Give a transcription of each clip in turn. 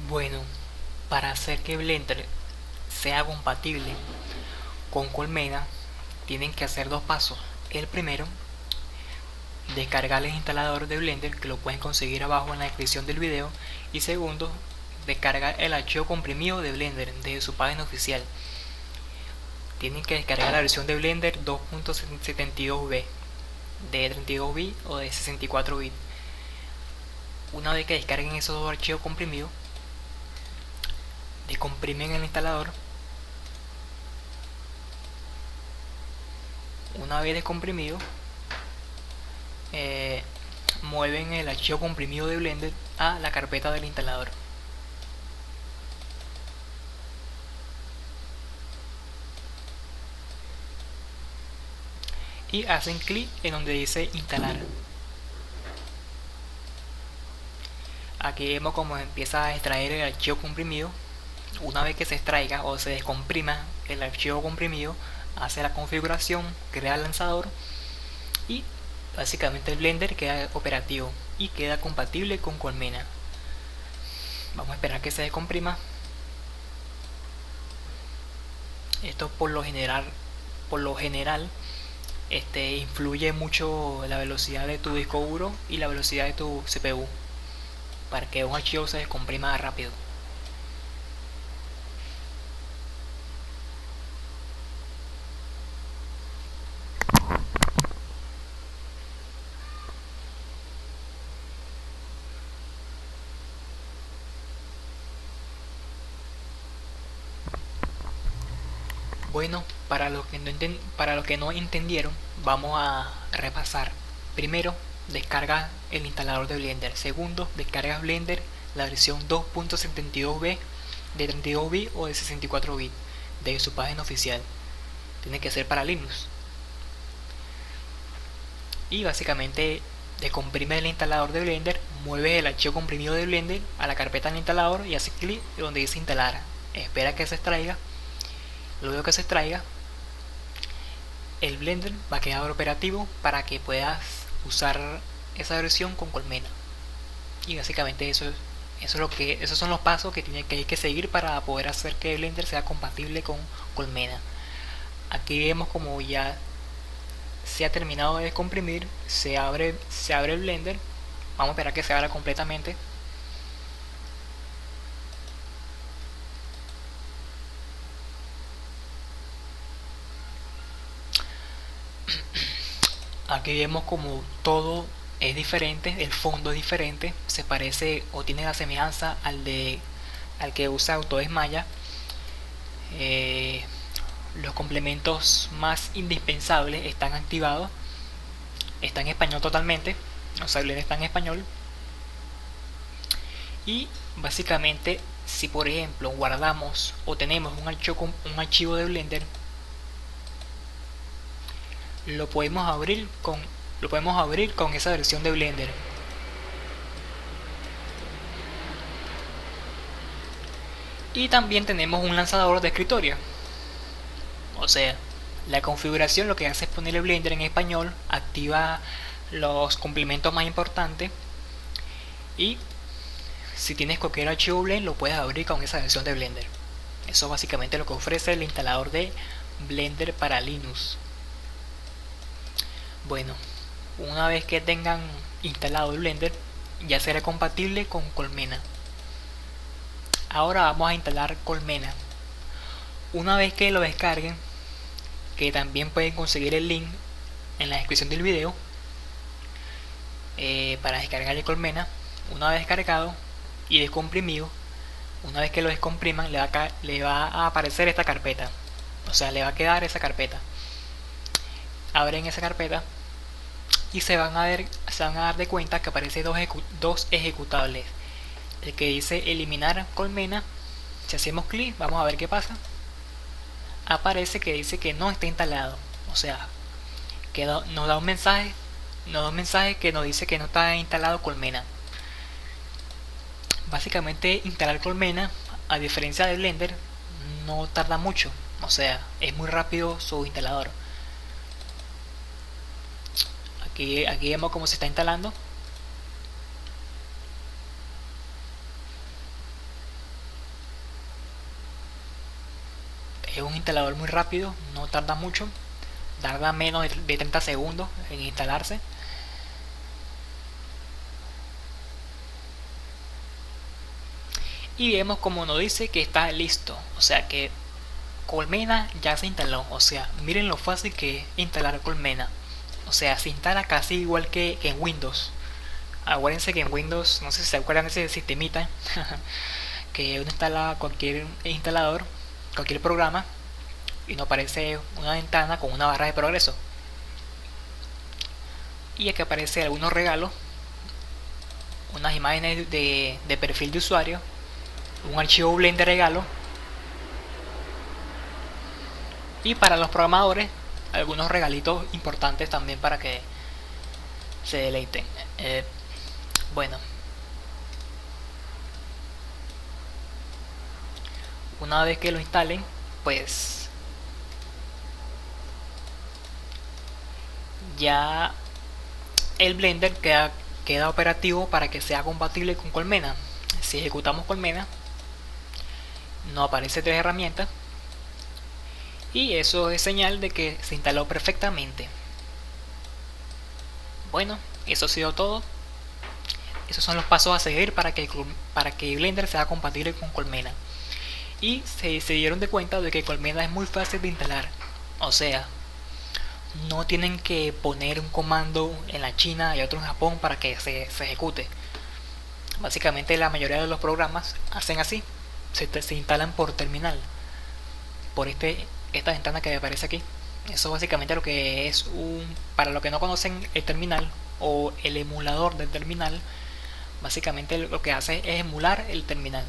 Bueno, para hacer que Blender sea compatible con Colmena, tienen que hacer dos pasos. El primero, descargar el instalador de Blender, que lo pueden conseguir abajo en la descripción del video. Y segundo, descargar el archivo comprimido de Blender desde su página oficial. Tienen que descargar la versión de Blender 2.72b, de 32 bits o de 64 bits. Una vez que descarguen esos dos archivos comprimidos, descomprimen el instalador. Una vez descomprimido, mueven el archivo comprimido de Blender a la carpeta del instalador. Y hacen clic en donde dice instalar. Aquí vemos cómo empieza a extraer el archivo comprimido. Una vez que se extraiga o se descomprima el archivo comprimido, hace la configuración, crea el lanzador y básicamente el Blender queda operativo y queda compatible con Colmena. Vamos a esperar que se descomprima. Esto por lo general influye mucho la velocidad de tu disco duro y la velocidad de tu CPU para que un archivo se descomprima rápido. Bueno, para los que no entendieron, vamos a repasar. Primero, descarga el instalador de Blender. Segundo, descarga Blender la versión 2.72b de 32 bits o de 64 bits de su página oficial. Tiene que ser para Linux. Y básicamente descomprime el instalador de Blender, mueve el archivo comprimido de Blender a la carpeta del instalador y hace clic donde dice instalar. Espera que se extraiga. Luego que se extraiga, el Blender va a quedar operativo para que puedas usar esa versión con Colmena. Y básicamente esos son los pasos que hay que seguir para poder hacer que Blender sea compatible con Colmena. Aquí vemos como ya se ha terminado de descomprimir, se abre el Blender. Vamos a esperar que se abra completamente. Aquí vemos como todo es diferente, el fondo es diferente, se parece o tiene la semejanza al que usa Autodesk Maya. Los complementos más indispensables están activados, está en español totalmente, o sea, Blender está en español. Y básicamente, si por ejemplo guardamos o tenemos un archivo de Blender, lo podemos abrir con esa versión de Blender. Y también tenemos un lanzador de escritorio. O sea, la configuración lo que hace es ponerle Blender en español, activa los complementos más importantes y si tienes cualquier archivo Blend lo puedes abrir con esa versión de Blender. Eso es básicamente lo que ofrece el instalador de Blender para Linux. Bueno, una vez que tengan instalado el Blender, ya será compatible con Colmena. Ahora vamos a instalar Colmena. Una vez que lo descarguen, que también pueden conseguir el link en la descripción del video, para descargar el Colmena, una vez descargado y descomprimido, una vez que lo descompriman le va a aparecer esta carpeta, o sea, le va a quedar esa carpeta. Abren esa carpeta y se van a dar de cuenta que aparece dos ejecutables. El que dice eliminar Colmena, si hacemos clic, vamos a ver qué pasa. Aparece que dice que no está instalado, o sea, que nos da un mensaje que nos dice que no está instalado Colmena. Básicamente instalar Colmena, a diferencia de Blender, no tarda mucho, o sea, es muy rápido su instalador. Aquí vemos cómo se está instalando. Es un instalador muy rápido, no tarda mucho, tarda menos de 30 segundos en instalarse. Y vemos como nos dice que está listo, o sea que Colmena ya se instaló. O sea, miren lo fácil que es instalar Colmena. O sea, se instala casi igual que en Windows. Acuérdense que en Windows, no sé si se acuerdan de ese sistemita que uno instala cualquier instalador, cualquier programa, y nos aparece una ventana con una barra de progreso. Y aquí aparece algunos regalos, unas imágenes de perfil de usuario, un archivo Blender regalo, y para los programadores algunos regalitos importantes también para que se deleiten. Bueno, una vez que lo instalen, pues ya el Blender queda operativo para que sea compatible con Colmena. Si ejecutamos Colmena, nos aparece 3 herramientas y eso es señal de que se instaló perfectamente. Bueno, eso ha sido todo. Esos son los pasos a seguir para que Blender sea compatible con Colmena. Y se dieron de cuenta de que Colmena es muy fácil de instalar. O sea, no tienen que poner un comando en la China y otro en Japón para que se ejecute. Básicamente la mayoría de los programas hacen así, se instalan por terminal, por esta ventana que aparece aquí. Eso básicamente lo que es para los que no conocen el terminal o el emulador del terminal, básicamente lo que hace es emular el terminal.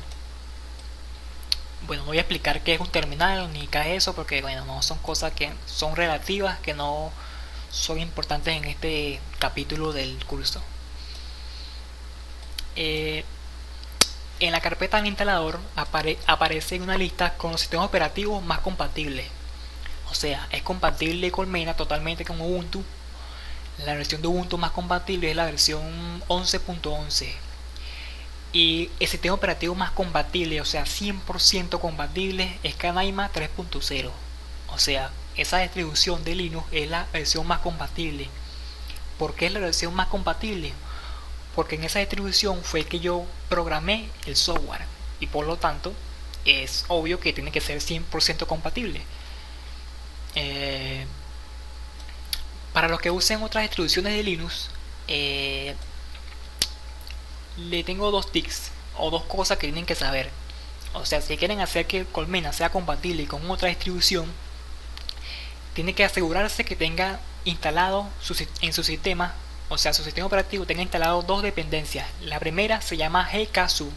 Bueno, no voy a explicar qué es un terminal ni qué es eso, porque bueno, no son cosas que son relativas, que no son importantes en este capítulo del curso. En la carpeta del instalador aparece una lista con los sistemas operativos más compatibles. O sea, es compatible Colmena totalmente con Ubuntu. La versión de Ubuntu más compatible es la versión 11.11. Y el sistema operativo más compatible, o sea, 100% compatible, es Canaima 3.0. O sea, esa distribución de Linux es la versión más compatible. ¿Por qué es la versión más compatible? Porque en esa distribución fue que yo programé el software y por lo tanto es obvio que tiene que ser 100% compatible. Para los que usen otras distribuciones de Linux, le tengo dos tips o dos cosas que tienen que saber. O sea, si quieren hacer que Colmena sea compatible con otra distribución, tiene que asegurarse que tenga instalado en su sistema, o sea, su sistema operativo tenga instalado dos dependencias. La primera se llama gksu,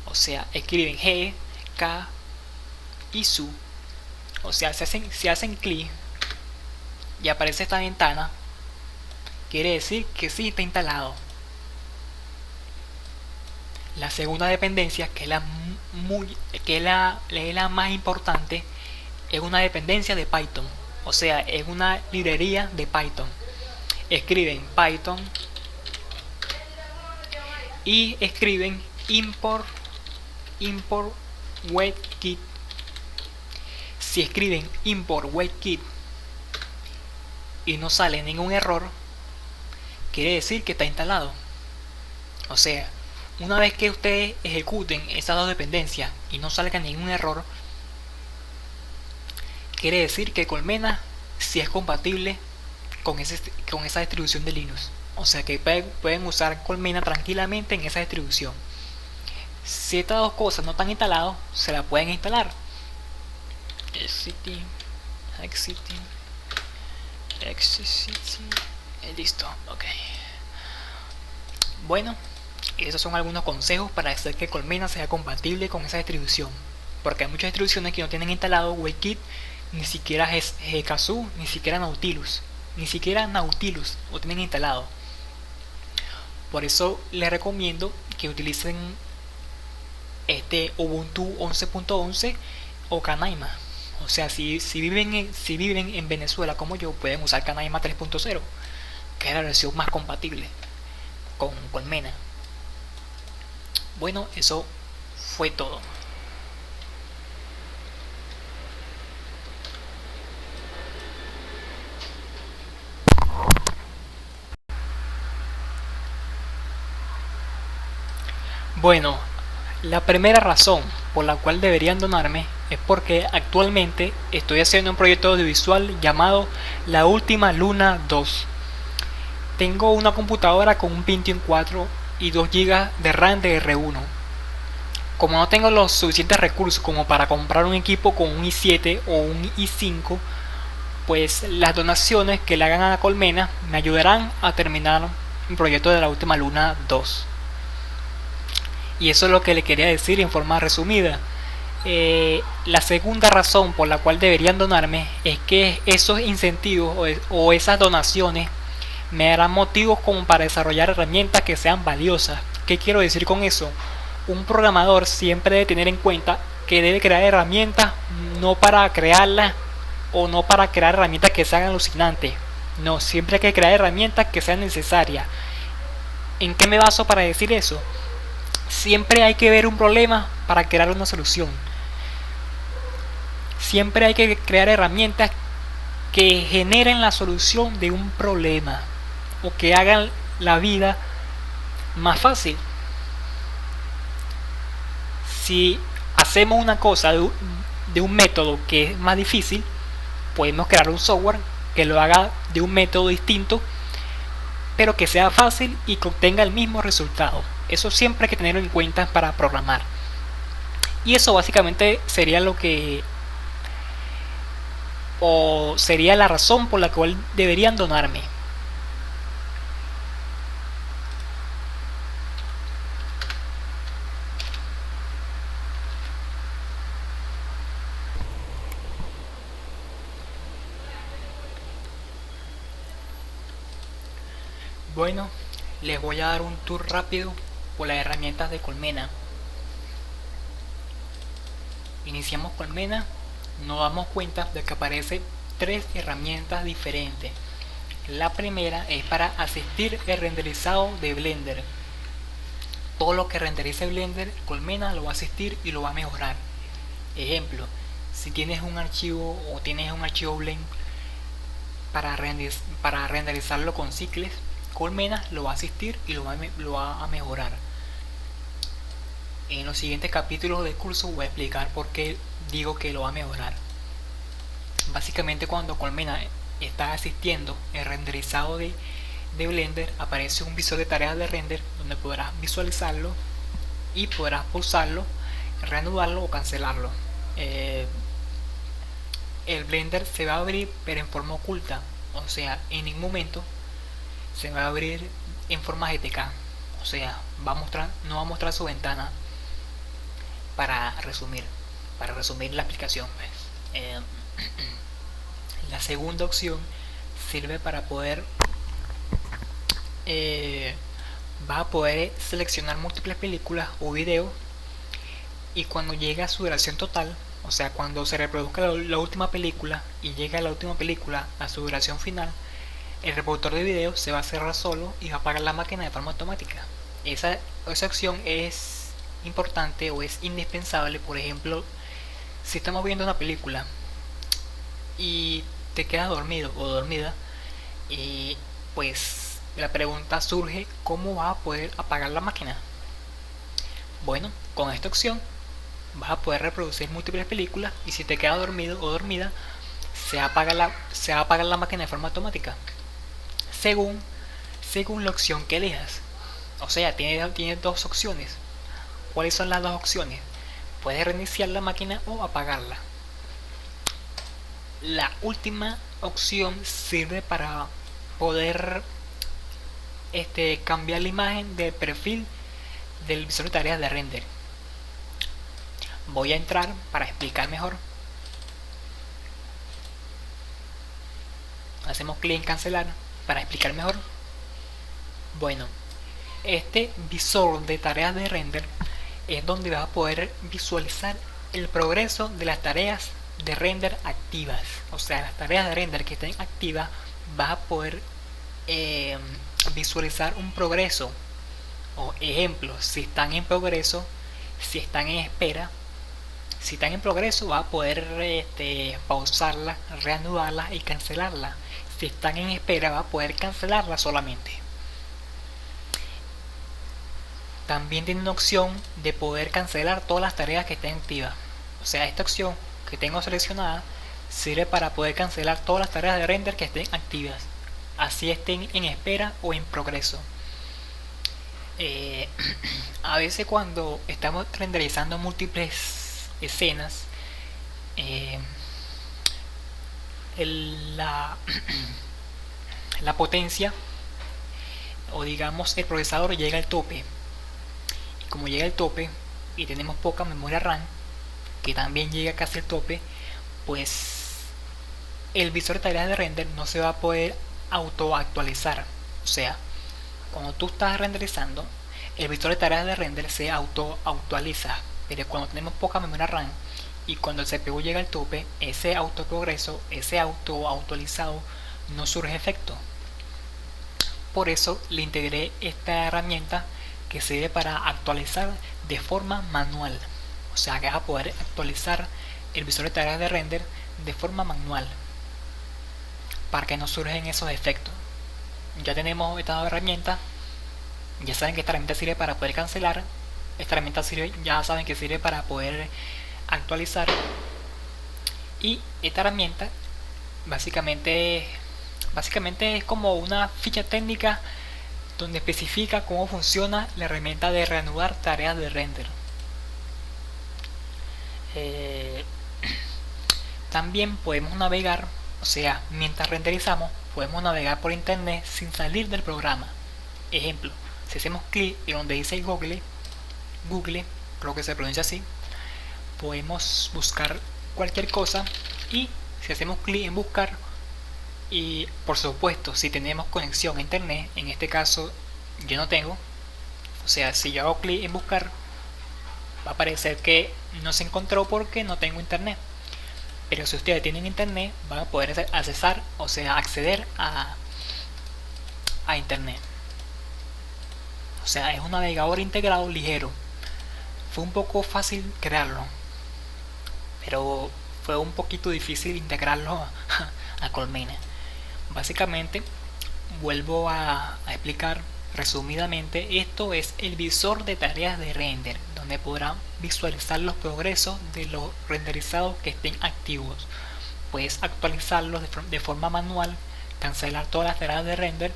o sea, escriben G, K y su. O sea, si hacen clic y aparece esta ventana, quiere decir que sí está instalado. La segunda dependencia, que es la más importante, es una dependencia de Python. O sea, es una librería de Python. Escriben Python y escriben import WebKit. Si escriben import WebKit y no sale ningún error, quiere decir que está instalado. O sea, una vez que ustedes ejecuten esas dos dependencias y no salga ningún error, quiere decir que Colmena sí es compatible con esa distribución de Linux. O sea que pueden usar Colmena tranquilamente en esa distribución. Si estas dos cosas no están instaladas, se la pueden instalar. Listo, ok. Bueno, esos son algunos consejos para hacer que Colmena sea compatible con esa distribución. Porque hay muchas distribuciones que no tienen instalado WebKit, ni siquiera gksu, ni siquiera Nautilus lo tienen instalado. Por eso les recomiendo que utilicen este Ubuntu 11.11 o Canaima. O sea, si viven en Venezuela como yo, pueden usar Canaima 3.0, que es la versión más compatible con Colmena. Bueno, eso fue todo. Bueno, la primera razón por la cual deberían donarme es porque actualmente estoy haciendo un proyecto audiovisual llamado La Última Luna 2. Tengo una computadora con un Pentium 4 y 2 GB de RAM de R1. Como no tengo los suficientes recursos como para comprar un equipo con un i7 o un i5, pues las donaciones que le hagan a la Colmena me ayudarán a terminar el proyecto de La Última Luna 2. Y eso es lo que le quería decir en forma resumida. La segunda razón por la cual deberían donarme es que esos incentivos o esas donaciones me darán motivos como para desarrollar herramientas que sean valiosas. ¿Qué quiero decir con eso? Un programador siempre debe tener en cuenta que debe crear herramientas no para crearlas o no para crear herramientas que sean alucinantes. No, siempre hay que crear herramientas que sean necesarias. ¿En qué me baso para decir eso? Siempre hay que ver un problema para crear una solución. Siempre hay que crear herramientas que generen la solución de un problema o que hagan la vida más fácil. Si hacemos una cosa de un método que es más difícil, podemos crear un software que lo haga de un método distinto, pero que sea fácil y que obtenga el mismo resultado. Eso siempre hay que tenerlo en cuenta para programar. Y eso básicamente sería lo que, o sería la razón por la cual deberían donarme. Bueno, les voy a dar un tour rápido por las herramientas de Colmena. Iniciamos Colmena, nos damos cuenta de que aparecen tres herramientas diferentes. La primera es para asistir el renderizado de Blender. Todo lo que renderice Blender, Colmena lo va a asistir y lo va a mejorar. Ejemplo, si tienes un archivo o tienes un archivo Blend para renderizarlo con cicles, Colmena lo va a asistir y lo va a mejorar. En los siguientes capítulos del curso voy a explicar por qué digo que lo va a mejorar. Básicamente, cuando Colmena está asistiendo el renderizado de Blender, aparece un visor de tareas de render donde podrás visualizarlo y podrás pausarlo, reanudarlo o cancelarlo. El Blender se va a abrir pero en forma oculta, o sea, en ningún momento se va a abrir en forma GTK, o sea, no va a mostrar su ventana. Para resumir la explicación, pues. La segunda opción sirve para poder vas a poder seleccionar múltiples películas o videos, y cuando llegue a su duración total, o sea, cuando se reproduzca la última película y llega la última película a su duración final, el reproductor de video se va a cerrar solo y va a apagar la máquina de forma automática. Esa opción es importante o es indispensable. Por ejemplo, si estamos viendo una película y te quedas dormido o dormida, y pues la pregunta surge: ¿cómo vas a poder apagar la máquina? Bueno, con esta opción vas a poder reproducir múltiples películas, y si te quedas dormido o dormida, se va a apagar la máquina de forma automática según la opción que elijas. O sea, tienes dos opciones. ¿Cuáles son las dos opciones? Puedes reiniciar la máquina o apagarla. La última opción sirve para poder cambiar la imagen del perfil del visor de tareas de render. Voy a entrar para explicar mejor. Hacemos clic en cancelar para explicar mejor. Bueno, este visor de tareas de render es donde vas a poder visualizar el progreso de las tareas de render activas. O sea, las tareas de render que estén activas, vas a poder visualizar un progreso. O ejemplo, si están en progreso, si están en espera, si están en progreso, vas a poder pausarla, reanudarla y cancelarla. Si están en espera, vas a poder cancelarla solamente. también tiene una opción de poder cancelar todas las tareas que estén activas. O sea, esta opción que tengo seleccionada sirve para poder cancelar todas las tareas de render que estén activas, así estén en espera o en progreso. Eh, a veces cuando estamos renderizando múltiples escenas, eh, la, la potencia, o digamos el procesador, llega al tope. Y como llega al tope y tenemos poca memoria RAM, que también llega casi al tope, pues el visor de tareas de render no se va a poder auto actualizar. O sea, cuando tú estás renderizando, el visor de tareas de render se auto actualiza, pero cuando tenemos poca memoria RAM y cuando el CPU llega al tope, ese auto progreso, ese auto actualizado no surge efecto. Por eso le integré esta herramienta que sirve para actualizar de forma manual. O sea, que vas a poder actualizar el visor de tareas de render de forma manual para que no surgen esos efectos. Ya tenemos esta herramienta. Ya saben que esta herramienta sirve para poder cancelar. Esta herramienta sirve, ya saben que sirve para poder actualizar. Y esta herramienta básicamente es como una ficha técnica donde especifica cómo funciona la herramienta de reanudar tareas de render. También podemos navegar, o sea, mientras renderizamos, podemos navegar por internet sin salir del programa. Ejemplo, si hacemos clic en donde dice Google, creo que se pronuncia así, podemos buscar cualquier cosa y si hacemos clic en buscar, y por supuesto si tenemos conexión a internet, en este caso yo no tengo, o sea, si yo hago clic en buscar va a aparecer que no se encontró porque no tengo internet. Pero si ustedes tienen internet van a poder accesar, o sea, acceder a internet. O sea, es un navegador integrado ligero. Fue un poco fácil crearlo, pero fue un poquito difícil integrarlo a Colmena. Básicamente, vuelvo a explicar resumidamente, esto es el visor de tareas de render, donde podrán visualizar los progresos de los renderizados que estén activos. Puedes actualizarlos de forma manual, cancelar todas las tareas de render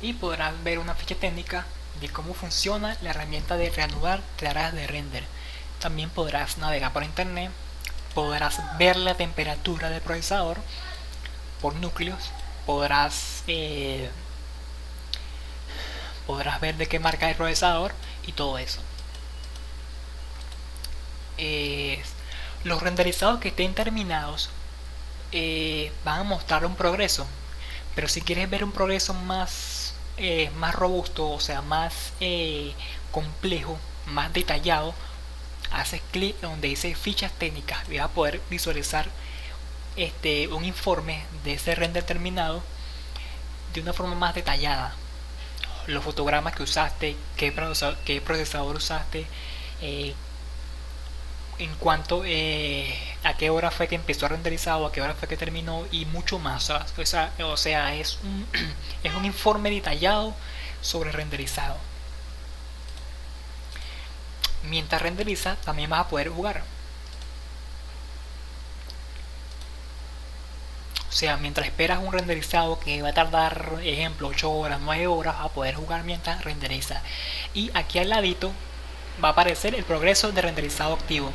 y podrás ver una ficha técnica de cómo funciona la herramienta de reanudar tareas de render. También podrás navegar por internet, podrás ver la temperatura del procesador por núcleos, podrás ver de qué marca es el procesador y todo eso. Los renderizados que estén terminados van a mostrar un progreso, pero si quieres ver un progreso más robusto, o sea, más complejo, más detallado, haces clic donde dice fichas técnicas y vas a poder visualizar un informe de ese render terminado de una forma más detallada. Los fotogramas que usaste, qué procesador usaste, en cuanto a qué hora fue que empezó a renderizado, a qué hora fue que terminó y mucho más. O sea, es un informe detallado sobre renderizado. Mientras renderiza también vas a poder jugar. O sea, mientras esperas un renderizado que va a tardar, ejemplo, 8 horas, 9 horas, vas a poder jugar mientras renderiza. Y aquí al ladito va a aparecer el progreso de renderizado activo.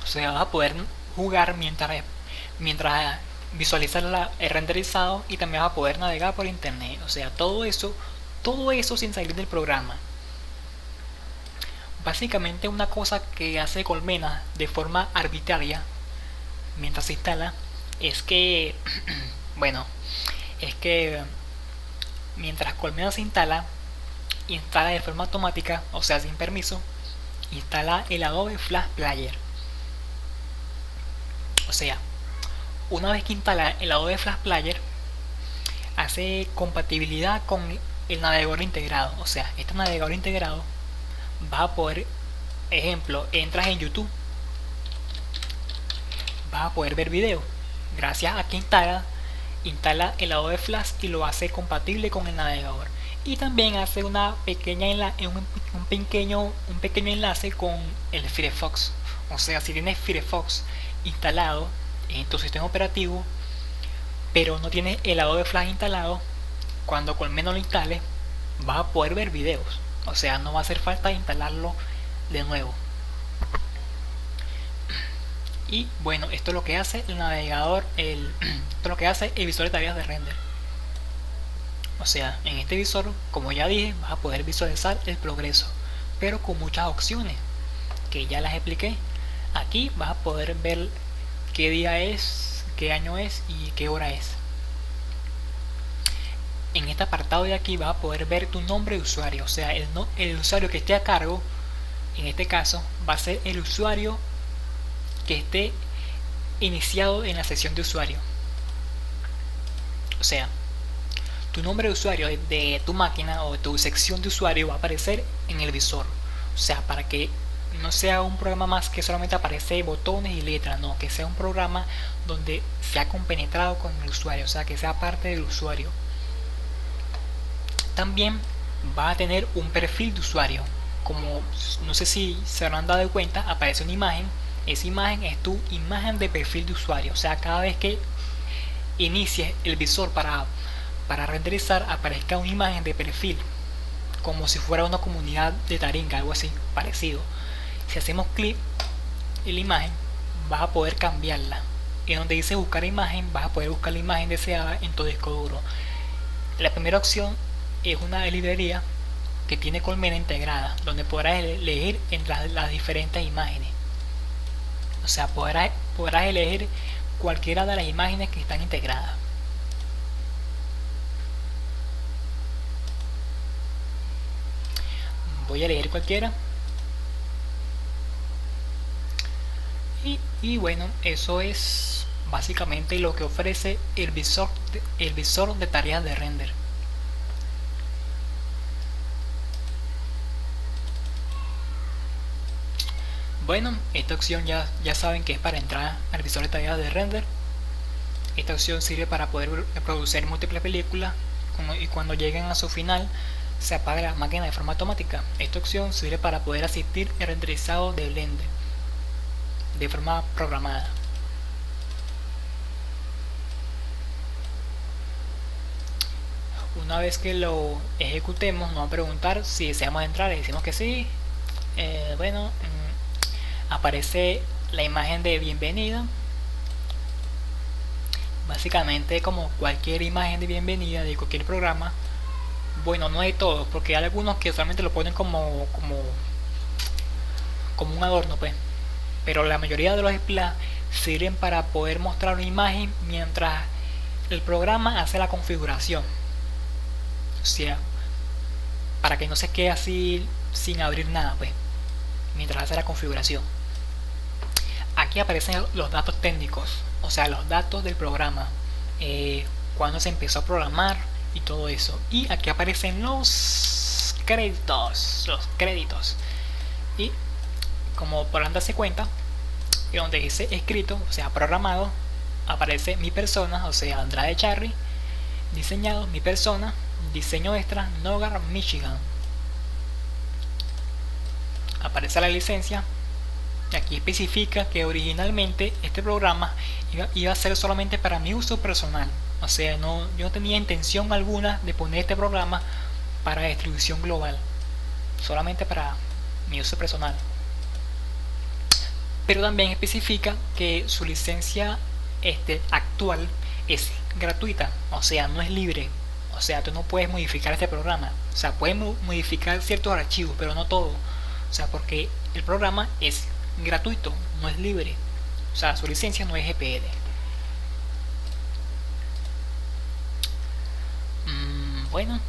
O sea, vas a poder jugar mientras visualizas el renderizado y también vas a poder navegar por internet. O sea, todo eso sin salir del programa. Básicamente una cosa que hace Colmena de forma arbitraria mientras se instala es que bueno, es que mientras Colmena se instala de forma automática, o sea, sin permiso, instala el Adobe Flash Player. O sea, una vez que instala el Adobe Flash Player, hace compatibilidad con el navegador integrado. O sea, este navegador integrado va a poder Ejemplo, entras en YouTube, vas a poder ver videos. Gracias a que instala el Adobe Flash y lo hace compatible con el navegador. Y también hace una pequeña un pequeño enlace con el Firefox. O sea, si tienes Firefox instalado en tu sistema operativo, pero no tienes el Adobe Flash instalado, cuando con menos lo instales, vas a poder ver videos. O sea, no va a hacer falta instalarlo de nuevo. Y bueno, esto es lo que hace el navegador, esto es lo que hace el visor de tareas de render. O sea, en este visor, como ya dije, vas a poder visualizar el progreso, pero con muchas opciones que ya las expliqué. Aquí vas a poder ver qué día es, qué año es y qué hora es. En este apartado de aquí vas a poder ver tu nombre de usuario, o sea, el usuario que esté a cargo, en este caso, va a ser el usuario que esté iniciado en la sesión de usuario. O sea, tu nombre de usuario de tu máquina o de tu sección de usuario va a aparecer en el visor. O sea, para que no sea un programa más que solamente aparece botones y letras, no, que sea un programa donde se ha compenetrado con el usuario, o sea, que sea parte del usuario. También va a tener un perfil de usuario. Como no sé si se habrán dado cuenta, aparece una imagen. Esa imagen es tu imagen de perfil de usuario. O sea, cada vez que inicies el visor para renderizar, aparezca una imagen de perfil, como si fuera una comunidad de Taringa, algo así, parecido. Si hacemos clic en la imagen, vas a poder cambiarla. Y donde dice buscar imagen, vas a poder buscar la imagen deseada en tu disco duro. La primera opción es una librería que tiene colmena integrada, donde podrás elegir entre las diferentes imágenes. O sea, podrás elegir cualquiera de las imágenes que están integradas. Voy a elegir cualquiera. Y bueno, eso es básicamente lo que ofrece el visor de tareas de render. Bueno, esta opción ya saben que es para entrar al visor de tareas de render. Esta opción sirve para poder reproducir múltiples películas y cuando lleguen a su final se apaga la máquina de forma automática. Esta opción sirve para poder asistir el renderizado de Blender de forma programada. Una vez que lo ejecutemos nos va a preguntar si deseamos entrar, le decimos que sí. Bueno, aparece la imagen de bienvenida. Básicamente como cualquier imagen de bienvenida de cualquier programa. Bueno, no hay todos, porque hay algunos que solamente lo ponen como un adorno, pues. Pero la mayoría de los splash sirven para poder mostrar una imagen mientras el programa hace la configuración. O sea, para que no se quede así sin abrir nada, pues, mientras hace la configuración. Aquí aparecen los datos técnicos, o sea, los datos del programa, cuando se empezó a programar y todo eso. Y aquí aparecen los créditos. Y como podrán darse cuenta, donde dice escrito, o sea, programado, aparece mi persona, o sea, Andrade Charry, diseñado, mi persona, diseño extra, Nogar, Michigan. Aparece la licencia. Aquí especifica que originalmente este programa iba a ser solamente para mi uso personal. O sea, yo no tenía intención alguna de poner este programa para distribución global, solamente para mi uso personal. Pero también especifica que su licencia actual es gratuita, o sea, no es libre. O sea, tú no puedes modificar este programa. O sea, puedes modificar ciertos archivos, pero no todo. O sea, porque el programa es gratuito, no es libre. O sea, su licencia no es GPL. Bueno,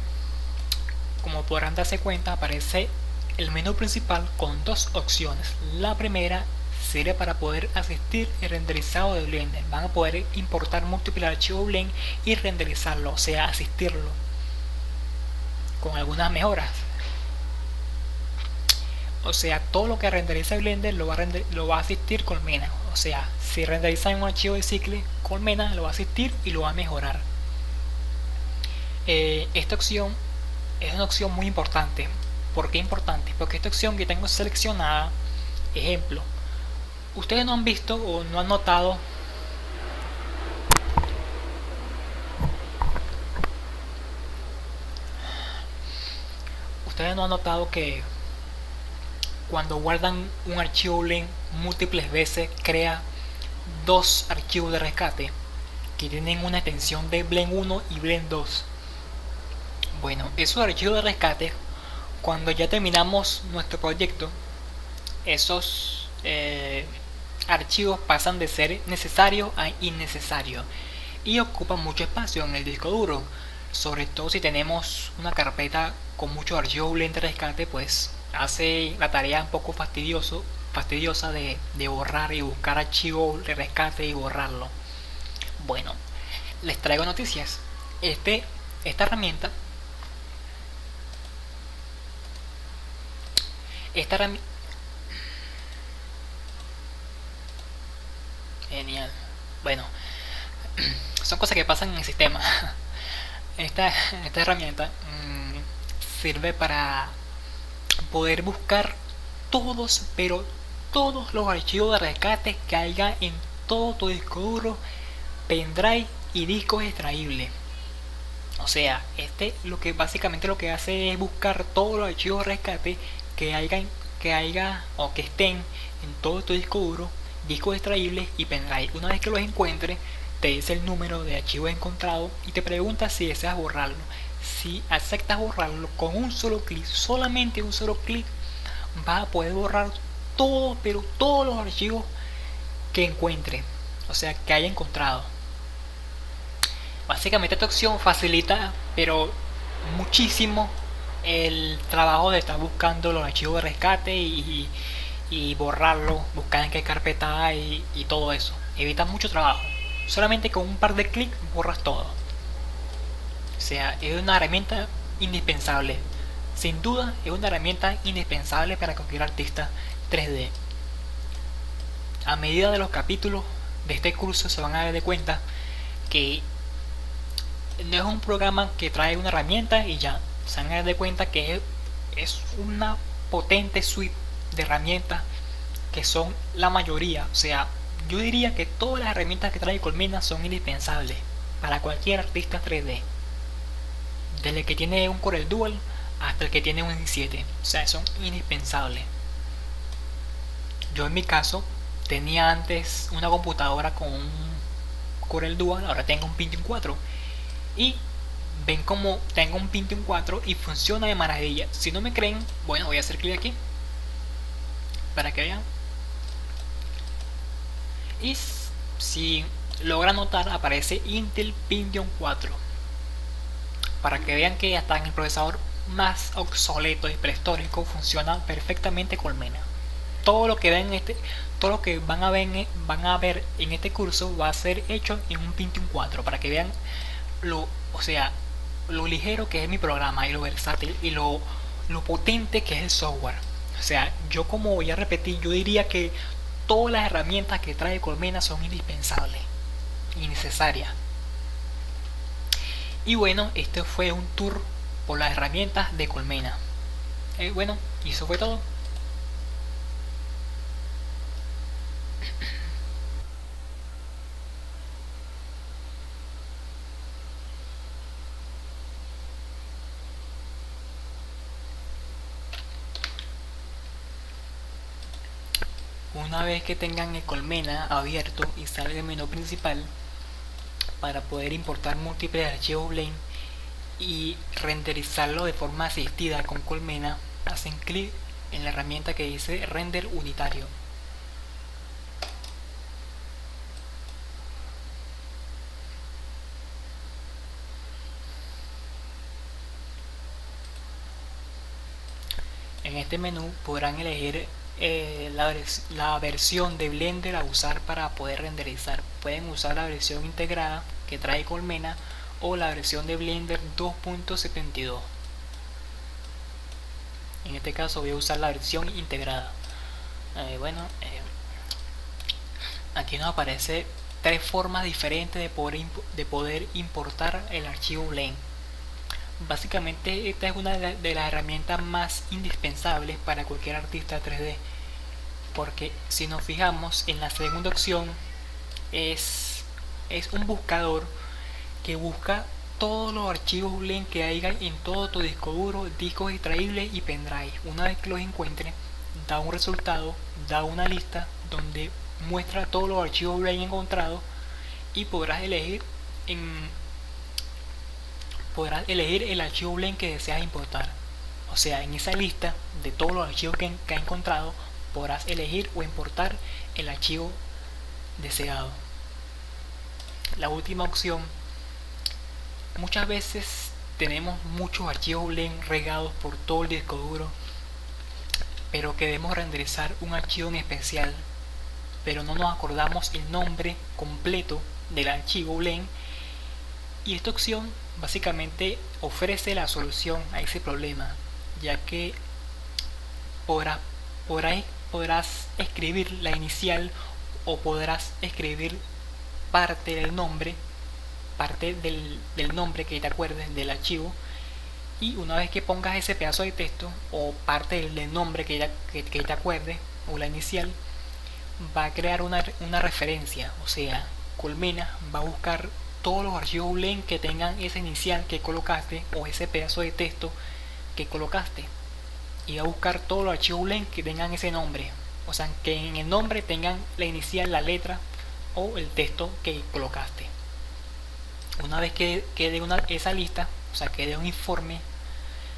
como podrán darse cuenta, aparece el menú principal con dos opciones. La primera sirve para poder asistir el renderizado de Blender. Van a poder importar múltiples archivos Blend y renderizarlo, o sea, asistirlo con algunas mejoras. O sea, todo lo que renderiza Blender lo va a asistir Colmena. O sea, si renderiza en un archivo de Cycle, Colmena lo va a asistir y lo va a mejorar. Esta opción es una opción muy importante. ¿Por qué importante? Porque esta opción que tengo seleccionada, ejemplo, ustedes no han visto o no han notado, que cuando guardan un archivo Blend múltiples veces crea dos archivos de rescate que tienen una extensión de Blend 1 y Blend 2. Bueno, esos archivos de rescate, cuando ya terminamos nuestro proyecto, esos archivos pasan de ser necesarios a innecesarios y ocupan mucho espacio en el disco duro. Sobre todo si tenemos una carpeta con muchos archivos Blend de rescate, pues hace la tarea un poco fastidiosa de borrar y buscar archivos de rescate y borrarlo. Bueno, les traigo noticias. Esta herramienta genial. Bueno, son cosas que pasan en el sistema. Esta herramienta sirve para poder buscar todos, pero todos los archivos de rescate que haya en todo tu disco duro, pendrive y discos extraíbles. O sea, básicamente lo que hace es buscar todos los archivos de rescate que haya o que estén en todo tu disco duro, discos extraíbles y pendrive. Una vez que los encuentre, te dice el número de archivos encontrados y te pregunta si deseas borrarlo. Si aceptas borrarlo con un solo clic, solamente un solo clic, vas a poder borrar todo, pero todos los archivos que encuentre, o sea, que haya encontrado. Básicamente esta opción facilita, pero muchísimo, el trabajo de estar buscando los archivos de rescate y borrarlo, buscar en qué carpeta hay y todo eso. Evita mucho trabajo. Solamente con un par de clics borras todo. O sea, es una herramienta indispensable. Sin duda, es una herramienta indispensable para cualquier artista 3D. A medida de los capítulos de este curso se van a dar de cuenta que no es un programa que trae una herramienta y ya. Se van a dar de cuenta que es una potente suite de herramientas que son la mayoría. O sea, yo diría que todas las herramientas que trae Colmena son indispensables para cualquier artista 3D. Desde el que tiene un Corel Dual hasta el que tiene un i7. O sea, son indispensables. Yo en mi caso tenía antes una computadora con un Corel Dual, ahora tengo un Pentium 4. Y ven como tengo un Pentium 4 y funciona de maravilla. Si no me creen, bueno, voy a hacer clic aquí para que vean. Y si logran notar, aparece Intel Pentium 4 para que vean que hasta en el procesador más obsoleto y prehistórico funciona perfectamente Colmena. Todo lo que van a ver en este curso va a ser hecho en un Pentium 4 para que vean lo ligero que es mi programa y lo versátil y lo potente que es el software. O sea, yo, como voy a repetir, yo diría que todas las herramientas que trae Colmena son indispensables y necesarias. Y bueno, este fue un tour por las herramientas de Colmena. Bueno, y eso fue todo. Una vez que tengan el Colmena abierto y salga el menú principal, para poder importar múltiples archivos Blend y renderizarlo de forma asistida con Colmena, hacen clic en la herramienta que dice render unitario. En este menú podrán elegir la versión de Blender a usar para poder renderizar. Pueden usar la versión integrada que trae Colmena o la versión de Blender 2.72. En este caso voy a usar la versión integrada. Bueno, aquí nos aparece tres formas diferentes de poder importar el archivo Blend. Básicamente esta es una de las herramientas más indispensables para cualquier artista 3D, porque si nos fijamos en la segunda opción es un buscador que busca todos los archivos Blend que haya en todo tu disco duro, discos extraíbles y pendrive. Una vez que los encuentre, da un resultado, da una lista donde muestra todos los archivos Blend encontrados y podrás elegir el archivo Blend que deseas importar. O sea, en esa lista de todos los archivos que ha encontrado, podrás elegir o importar el archivo deseado. La última opción, muchas veces tenemos muchos archivos Blend regados por todo el disco duro, pero queremos renderizar un archivo en especial, pero no nos acordamos el nombre completo del archivo Blend, y esta opción básicamente ofrece la solución a ese problema, ya que podrás escribir la inicial o podrás escribir parte del nombre que te acuerdes del archivo, y una vez que pongas ese pedazo de texto o parte del nombre que te acuerdes o la inicial, va a crear una referencia. O sea, Colmena va a buscar todos los archivos Blend que tengan esa inicial que colocaste o ese pedazo de texto que colocaste, y va a buscar todos los archivos Blend que tengan ese nombre, o sea, que en el nombre tengan la inicial, la letra o el texto que colocaste. Una vez que quede esa lista, o sea, quede un informe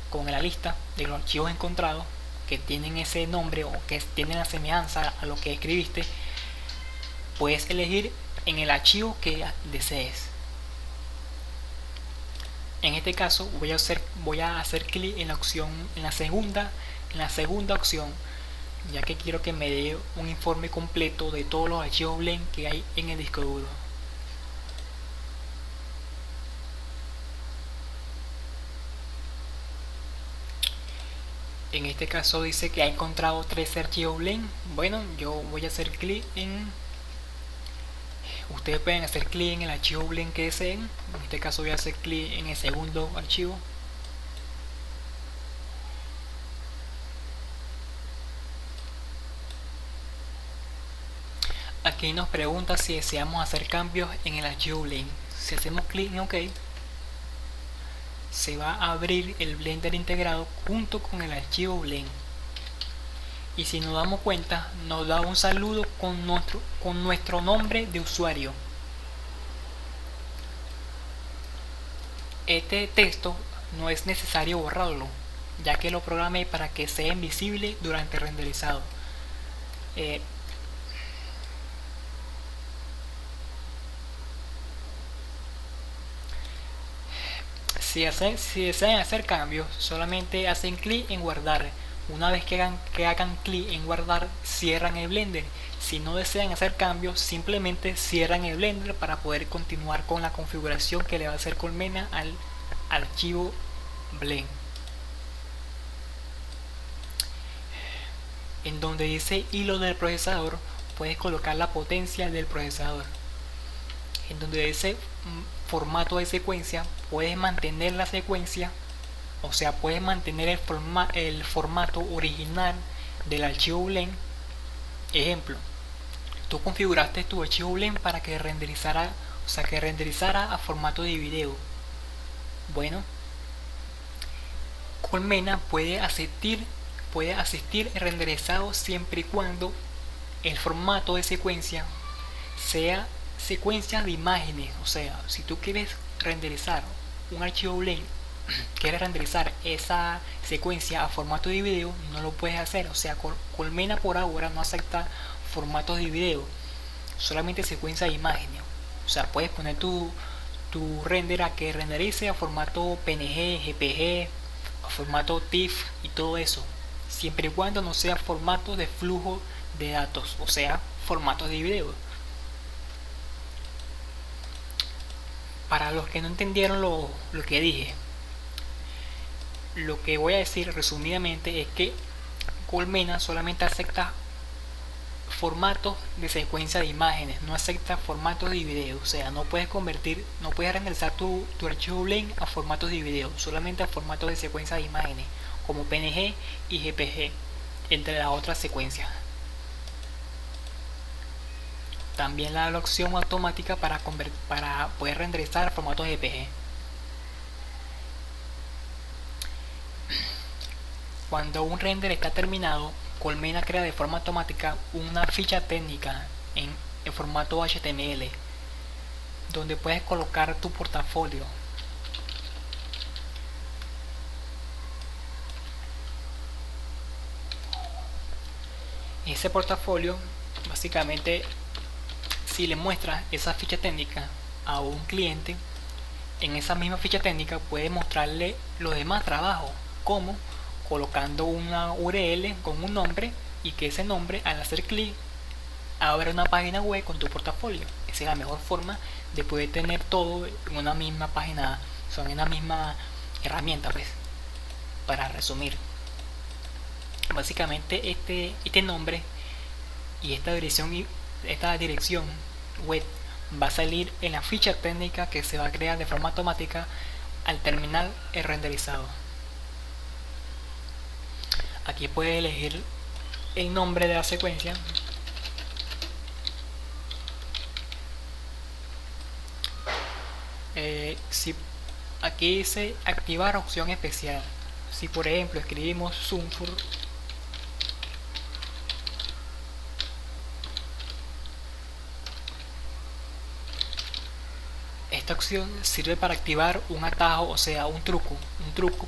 con la lista de los archivos encontrados que tienen ese nombre o que tienen la semejanza a lo que escribiste, puedes elegir en el archivo que desees. En este caso voy a hacer clic en la segunda opción, ya que quiero que me dé un informe completo de todos los archivos Blend que hay en el disco duro. En este caso dice que ha encontrado 13 archivos Blend. Bueno, yo voy a hacer clic en... Ustedes pueden hacer clic en el archivo Blend que deseen. En este caso voy a hacer clic en el segundo archivo. Aquí nos pregunta si deseamos hacer cambios en el archivo Blend. Si hacemos clic en OK, se va a abrir el Blender integrado junto con el archivo Blend. Y si nos damos cuenta, nos da un saludo con nuestro nombre de usuario. Este texto no es necesario borrarlo, ya que lo programé para que sea invisible durante el renderizado. Si desean hacer cambios, solamente hacen clic en guardar. Una vez que hagan clic en guardar, cierran el Blender. Si no desean hacer cambios, simplemente cierran el Blender para poder continuar con la configuración que le va a hacer Colmena al archivo Blend. En donde dice hilo del procesador, puedes colocar la potencia del procesador. En donde dice formato de secuencia, puedes mantener la secuencia, o sea, puedes mantener el formato original del archivo Blend. Ejemplo, tú configuraste tu archivo Blend para que renderizara a formato de video. Bueno, Colmena puede asistir el renderizado siempre y cuando el formato de secuencia sea secuencia de imágenes. O sea, si tú quieres renderizar un archivo Blend, quieres renderizar esa secuencia a formato de video, no lo puedes hacer. O sea, Colmena por ahora no acepta formatos de video, solamente secuencia de imágenes. O sea, puedes poner tu render a que renderice a formato PNG, GPG, a formato TIFF y todo eso, siempre y cuando no sea formato de flujo de datos, o sea, formatos de video. Para los que no entendieron lo que dije, lo que voy a decir resumidamente es que Colmena solamente acepta formatos de secuencia de imágenes, no acepta formatos de video. O sea, no puedes renderizar tu archivo Blend a formatos de video, solamente a formatos de secuencia de imágenes como PNG y GPG, entre las otras secuencias. También la opción automática para poder renderizar formatos GPG. Cuando un render está terminado, Colmena crea de forma automática una ficha técnica en formato HTML, donde puedes colocar tu portafolio. Ese portafolio, básicamente, si le muestras esa ficha técnica a un cliente, en esa misma ficha técnica puedes mostrarle los demás trabajos, como colocando una URL con un nombre, y que ese nombre, al hacer clic, abra una página web con tu portafolio. Esa es la mejor forma de poder tener todo en una misma página, en una misma herramienta, pues. Para resumir, básicamente este nombre y esta dirección web va a salir en la ficha técnica que se va a crear de forma automática al terminar el renderizado. Aquí puedes elegir el nombre de la secuencia. Si aquí dice activar opción especial, si por ejemplo escribimos Sunfur, esta opción sirve para activar un atajo, o sea, un truco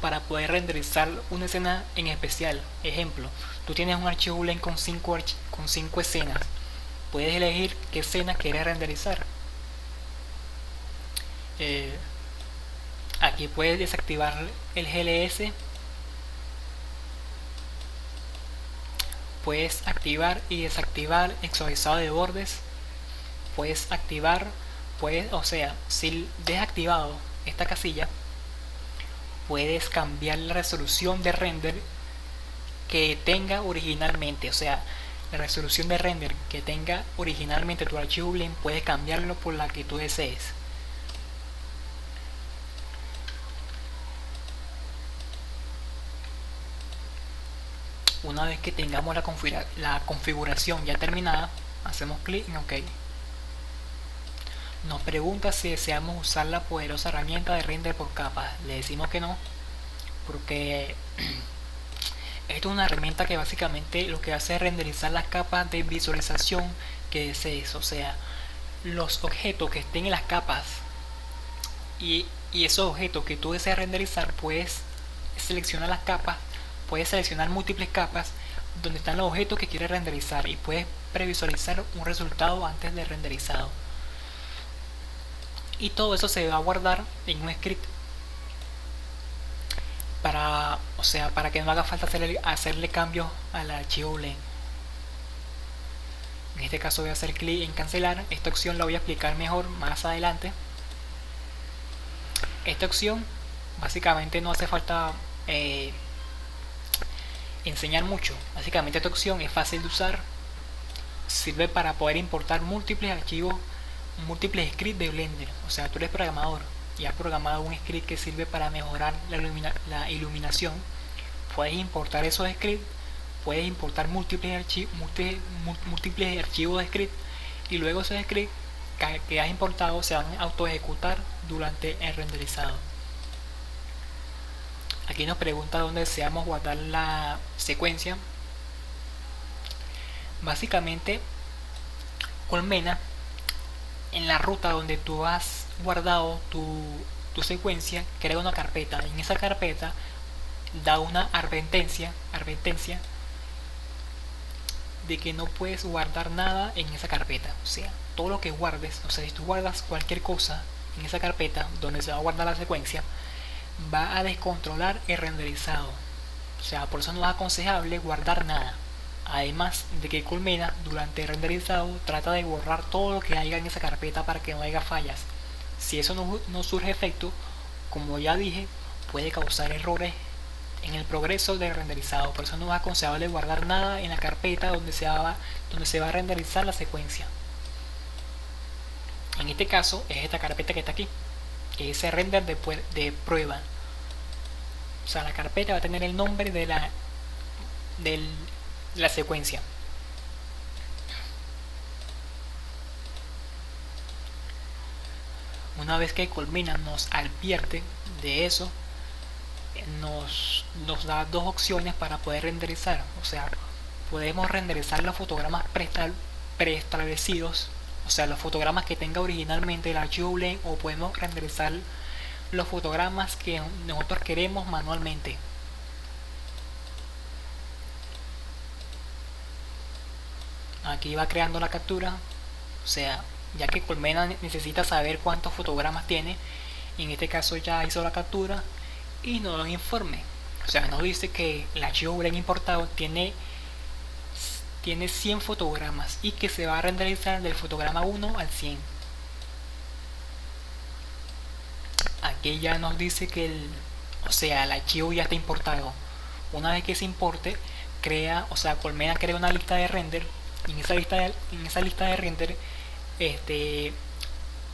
para poder renderizar una escena en especial. Ejemplo, tú tienes un archivo Blend con 5 escenas, puedes elegir qué escena quieres renderizar. Aquí puedes desactivar el GLS, puedes activar y desactivar el suavizado de bordes, puedes activar, o sea, si dejas activado esta casilla, puedes cambiar la resolución de render que tenga originalmente. O sea, la resolución de render que tenga originalmente tu archivo Blend, puedes cambiarlo por la que tú desees. Una vez que tengamos la configuración ya terminada, hacemos clic en OK. Nos pregunta si deseamos usar la poderosa herramienta de render por capas. Le decimos que no, porque esto es una herramienta que básicamente lo que hace es renderizar las capas de visualización que desees. O sea, los objetos que estén en las capas y esos objetos que tú deseas renderizar, puedes seleccionar las capas, puedes seleccionar múltiples capas donde están los objetos que quieres renderizar, y puedes previsualizar un resultado antes de renderizado. Y todo eso se va a guardar en un script para que no haga falta hacerle cambios al archivo Blend. En este caso voy a hacer clic en cancelar. Esta opción la voy a explicar mejor más adelante. Esta opción básicamente no hace falta enseñar mucho. Básicamente esta opción es fácil de usar, sirve para poder importar múltiples archivos, múltiples scripts de Blender. O sea, tú eres programador y has programado un script que sirve para mejorar la iluminación, puedes importar esos scripts, puedes importar múltiples archivos de script, y luego esos scripts que has importado se van a auto ejecutar durante el renderizado. Aquí nos pregunta dónde deseamos guardar la secuencia. Básicamente, Colmena, en la ruta donde tú has guardado tu secuencia, crea una carpeta. En esa carpeta da una advertencia de que no puedes guardar nada en esa carpeta. O sea, todo lo que guardes, o sea, si tú guardas cualquier cosa en esa carpeta donde se va a guardar la secuencia, va a descontrolar el renderizado. O sea, por eso no es aconsejable guardar nada. Además de que Colmena durante el renderizado trata de borrar todo lo que haya en esa carpeta para que no haya fallas. Si eso no surge efecto, como ya dije, puede causar errores en el progreso de renderizado. Por eso no es aconsejable guardar nada en la carpeta donde se va a renderizar la secuencia. En este caso es esta carpeta que está aquí, que dice render de prueba. O sea, la carpeta va a tener el nombre de la secuencia. Una vez que Colmena nos advierte de eso, nos da dos opciones para poder renderizar. O sea, podemos renderizar los fotogramas preestablecidos, o sea, los fotogramas que tenga originalmente el archivo Blend, o podemos renderizar los fotogramas que nosotros queremos manualmente. Aquí va creando la captura, o sea, ya que Colmena necesita saber cuántos fotogramas tiene, y en este caso ya hizo la captura y nos lo informe. O sea, nos dice que el archivo Blend importado tiene 100 fotogramas y que se va a renderizar del fotograma 1 al 100. Aquí ya nos dice que el archivo ya está importado. Una vez que se importe, Colmena crea una lista de render, y en esa lista de render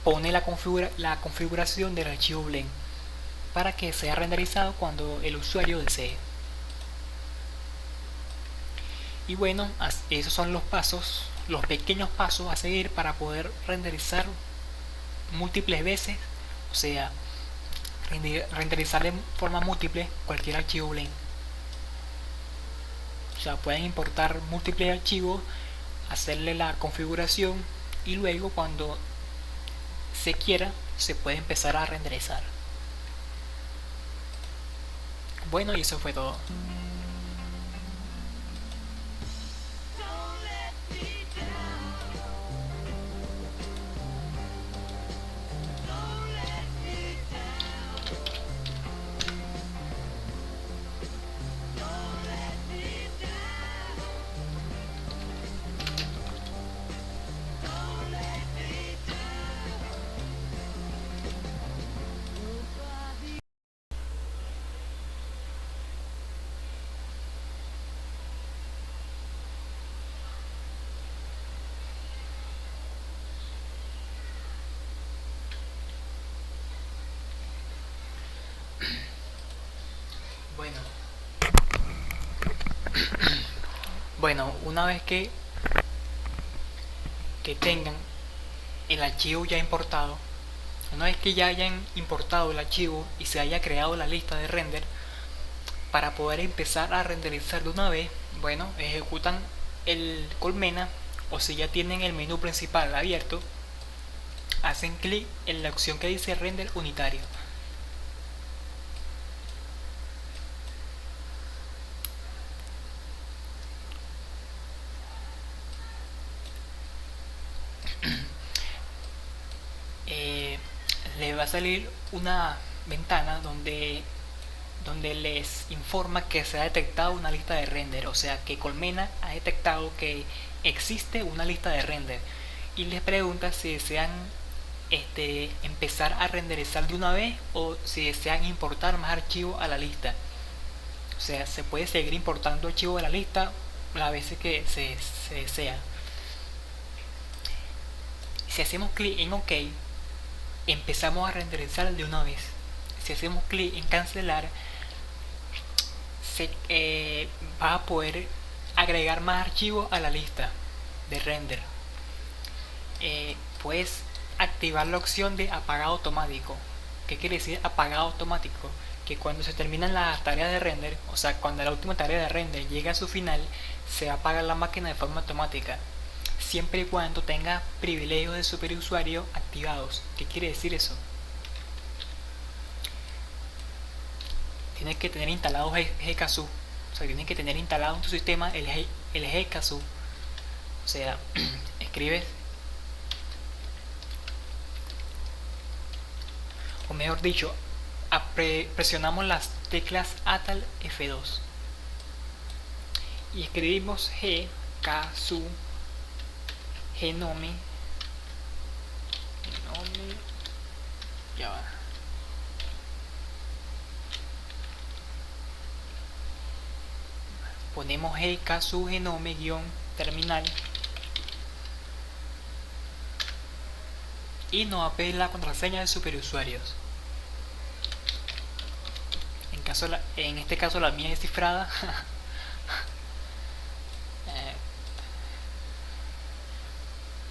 pone la configuración del archivo Blend para que sea renderizado cuando el usuario desee. Y bueno, esos son los pasos, los pequeños pasos a seguir para poder renderizar múltiples veces, o sea, renderizar de forma múltiple cualquier archivo Blend. O sea, pueden importar múltiples archivos, hacerle la configuración y luego cuando se quiera se puede empezar a renderizar. Bueno, y eso fue todo. Bueno, una vez que tengan el archivo ya importado, una vez que ya hayan importado el archivo y se haya creado la lista de render, para poder empezar a renderizar de una vez, bueno, ejecutan el Colmena, o si ya tienen el menú principal abierto, hacen clic en la opción que dice render unitario. Le va a salir una ventana donde les informa que se ha detectado una lista de render, o sea que Colmena ha detectado que existe una lista de render, y les pregunta si desean empezar a renderizar de una vez o si desean importar más archivos a la lista. O sea, se puede seguir importando archivos a la lista las veces que se desea. Si hacemos clic en OK, empezamos a renderizar de una vez. Si hacemos clic en cancelar, va a poder agregar más archivos a la lista de render. Puedes activar la opción de apagado automático. ¿Qué quiere decir apagado automático? Que cuando se terminan las tareas de render, o sea, cuando la última tarea de render llega a su final, se va a apagar la máquina de forma automática, siempre y cuando tenga privilegios de superusuario activados. ¿Qué quiere decir eso? Tienes que tener instalado GKSU, o sea, tienes que tener instalado en tu sistema el GKSU. O sea, escribes, o mejor dicho, presionamos las teclas Atal F2 y escribimos GKSU Genome, ya va, ponemos GK sub genome guión terminal y nos va a pedir la contraseña de superusuarios. En este caso la mía es cifrada.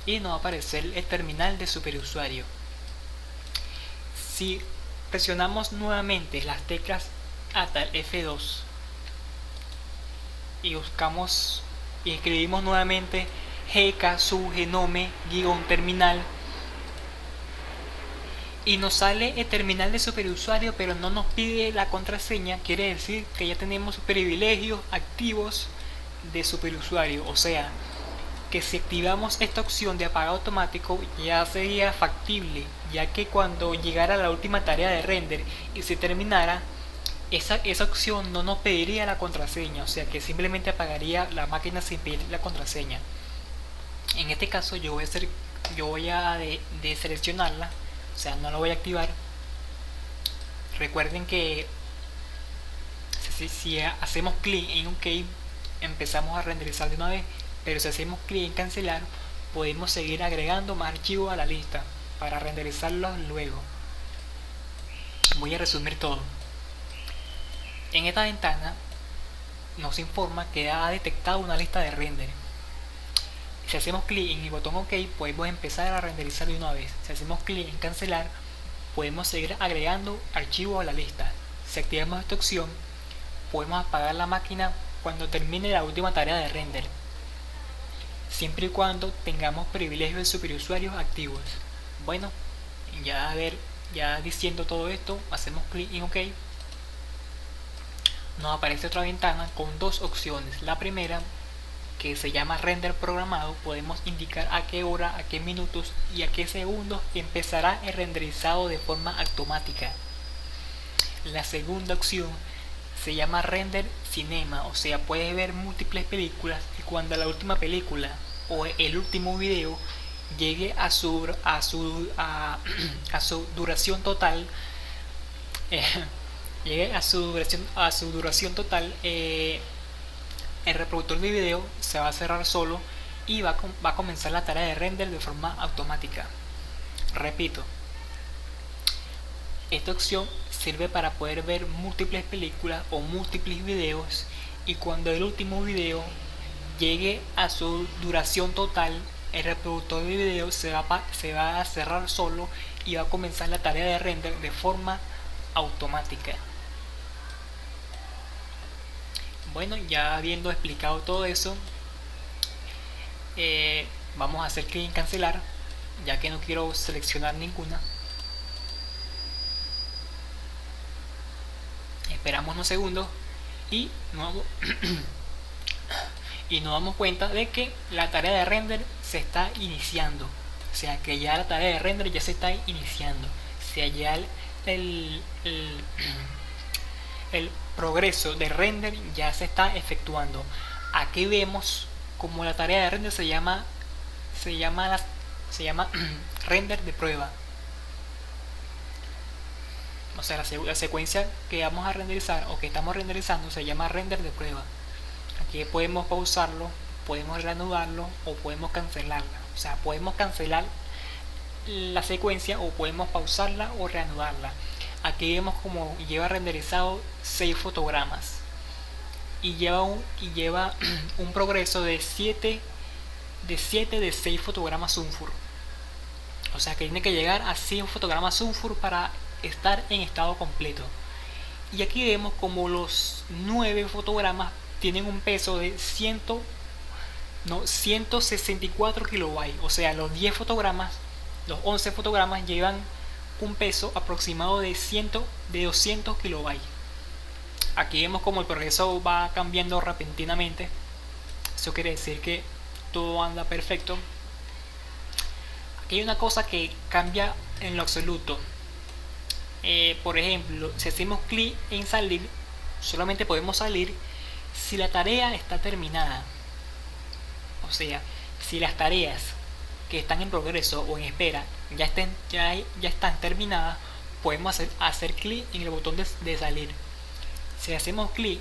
Y nos va a aparecer el terminal de superusuario. Si presionamos nuevamente las teclas Atal F2 y buscamos y escribimos nuevamente GK sub genome guión terminal y nos sale el terminal de superusuario, pero no nos pide la contraseña, quiere decir que ya tenemos privilegios activos de superusuario. O sea, que si activamos esta opción de apagado automático ya sería factible, ya que cuando llegara la última tarea de render y se terminara, esa opción no nos pediría la contraseña, o sea que simplemente apagaría la máquina sin pedir la contraseña. En este caso yo voy a deseleccionarla, o sea, no lo voy a activar. Recuerden que si hacemos clic en OK empezamos a renderizar de una vez, pero si hacemos clic en cancelar podemos seguir agregando más archivos a la lista para renderizarlos luego. Voy a resumir todo. En esta ventana nos informa que ha detectado una lista de render. Si hacemos clic en el botón OK podemos empezar a renderizar de una vez. Si hacemos clic en cancelar podemos seguir agregando archivos a la lista. Si activamos esta opción podemos apagar la máquina cuando termine la última tarea de render, siempre y cuando tengamos privilegios de superusuarios activos. Bueno, ya diciendo todo esto, hacemos clic en OK. Nos aparece otra ventana con dos opciones. La primera, que se llama render programado, podemos indicar a qué hora, a qué minutos y a qué segundos empezará el renderizado de forma automática. La segunda opción se llama render cinema, o sea, puede ver múltiples películas y cuando la última película o el último video llegue a su duración total, el reproductor de video se va a cerrar solo y va a comenzar la tarea de render de forma automática. Repito, esta opción sirve para poder ver múltiples películas o múltiples videos y cuando el último video llegue a su duración total, el reproductor de video se va a cerrar solo y va a comenzar la tarea de render de forma automática. Bueno, ya habiendo explicado todo eso, vamos a hacer clic en cancelar, ya que no quiero seleccionar ninguna. Esperamos unos segundos y nos damos cuenta de que la tarea de render se está iniciando. O sea que ya la tarea de render ya se está iniciando. O sea, ya el progreso de render ya se está efectuando. Aquí vemos como la tarea de render se llama render de prueba. O sea, la secuencia que vamos a renderizar o que estamos renderizando se llama render de prueba. Aquí podemos pausarlo, podemos reanudarlo o podemos cancelarla. O sea, podemos cancelar la secuencia o podemos pausarla o reanudarla. Aquí vemos como lleva renderizado 6 fotogramas y lleva un progreso de 7 de 6 fotogramas Sunfur. O sea que tiene que llegar a 100 fotogramas Sunfur para estar en estado completo. Y aquí vemos como los 9 fotogramas tienen un peso de 164 kilobytes. O sea, los 11 fotogramas llevan un peso aproximado de 200 kilobytes. Aquí vemos como el progreso va cambiando repentinamente. Eso quiere decir que todo anda perfecto. Aquí hay una cosa que cambia en lo absoluto. Por ejemplo, si hacemos clic en salir, solamente podemos salir si la tarea está terminada. O sea, si las tareas que están en progreso o en espera ya están terminadas, podemos hacer clic en el botón de salir. Si hacemos clic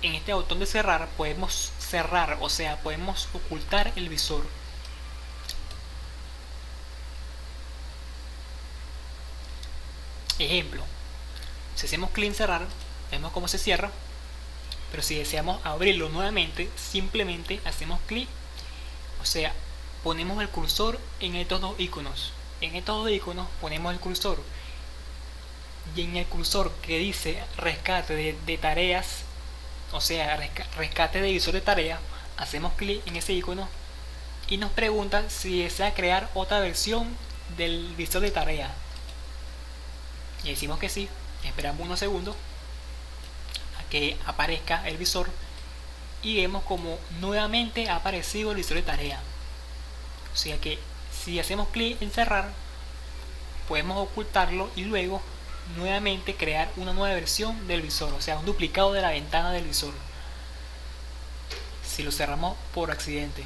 en este botón de cerrar podemos cerrar, o sea, podemos ocultar el visor. Ejemplo, si hacemos clic en cerrar, vemos cómo se cierra, pero si deseamos abrirlo nuevamente, simplemente hacemos clic, o sea, ponemos el cursor en estos dos iconos. En estos dos iconos ponemos el cursor, y en el cursor que dice rescate de tareas, o sea, rescate de visor de tarea, hacemos clic en ese icono y nos pregunta si desea crear otra versión del visor de tarea. Y decimos que sí, esperamos unos segundos a que aparezca el visor y vemos como nuevamente ha aparecido el visor de tarea. O sea que si hacemos clic en cerrar, podemos ocultarlo y luego nuevamente crear una nueva versión del visor, o sea, un duplicado de la ventana del visor, si lo cerramos por accidente.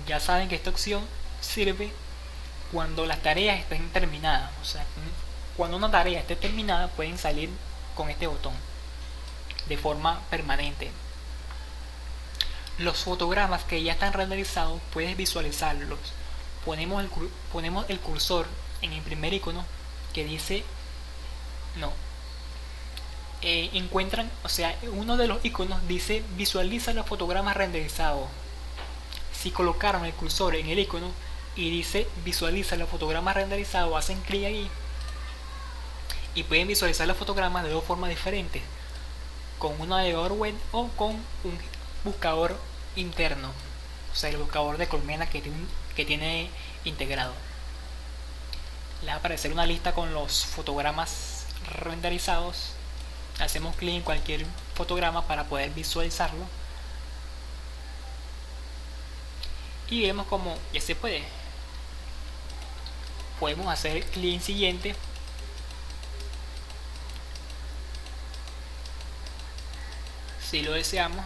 Ya saben que esta opción sirve cuando las tareas estén terminadas, o sea, cuando una tarea esté terminada pueden salir con este botón de forma permanente. Los fotogramas que ya están renderizados puedes visualizarlos. Ponemos el cursor en el primer icono que dice no. Encuentran, o sea, uno de los iconos dice visualiza los fotogramas renderizados. Si colocaron el cursor en el icono y dice visualiza los fotogramas renderizados, hacen clic ahí y pueden visualizar los fotogramas de dos formas diferentes, con un navegador web o con un buscador interno, o sea, el buscador de Colmena que tiene integrado. Les va a aparecer una lista con los fotogramas renderizados. Hacemos clic en cualquier fotograma para poder visualizarlo y vemos como ya se puede. Podemos hacer clic en siguiente si lo deseamos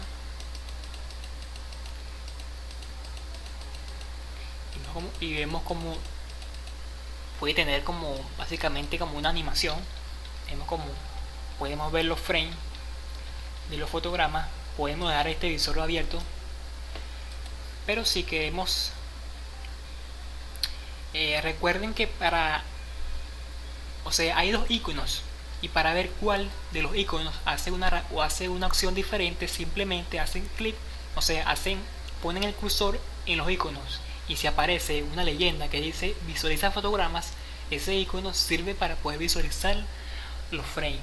y vemos como puede tener como básicamente como una animación. Vemos como podemos ver los frames de los fotogramas, podemos dejar este visor abierto, pero si queremos recuerden que o sea, hay dos iconos y para ver cuál de los iconos hace una acción diferente, simplemente hacen clic, o sea, ponen el cursor en los iconos y si aparece una leyenda que dice visualiza fotogramas, ese icono sirve para poder visualizar los frames.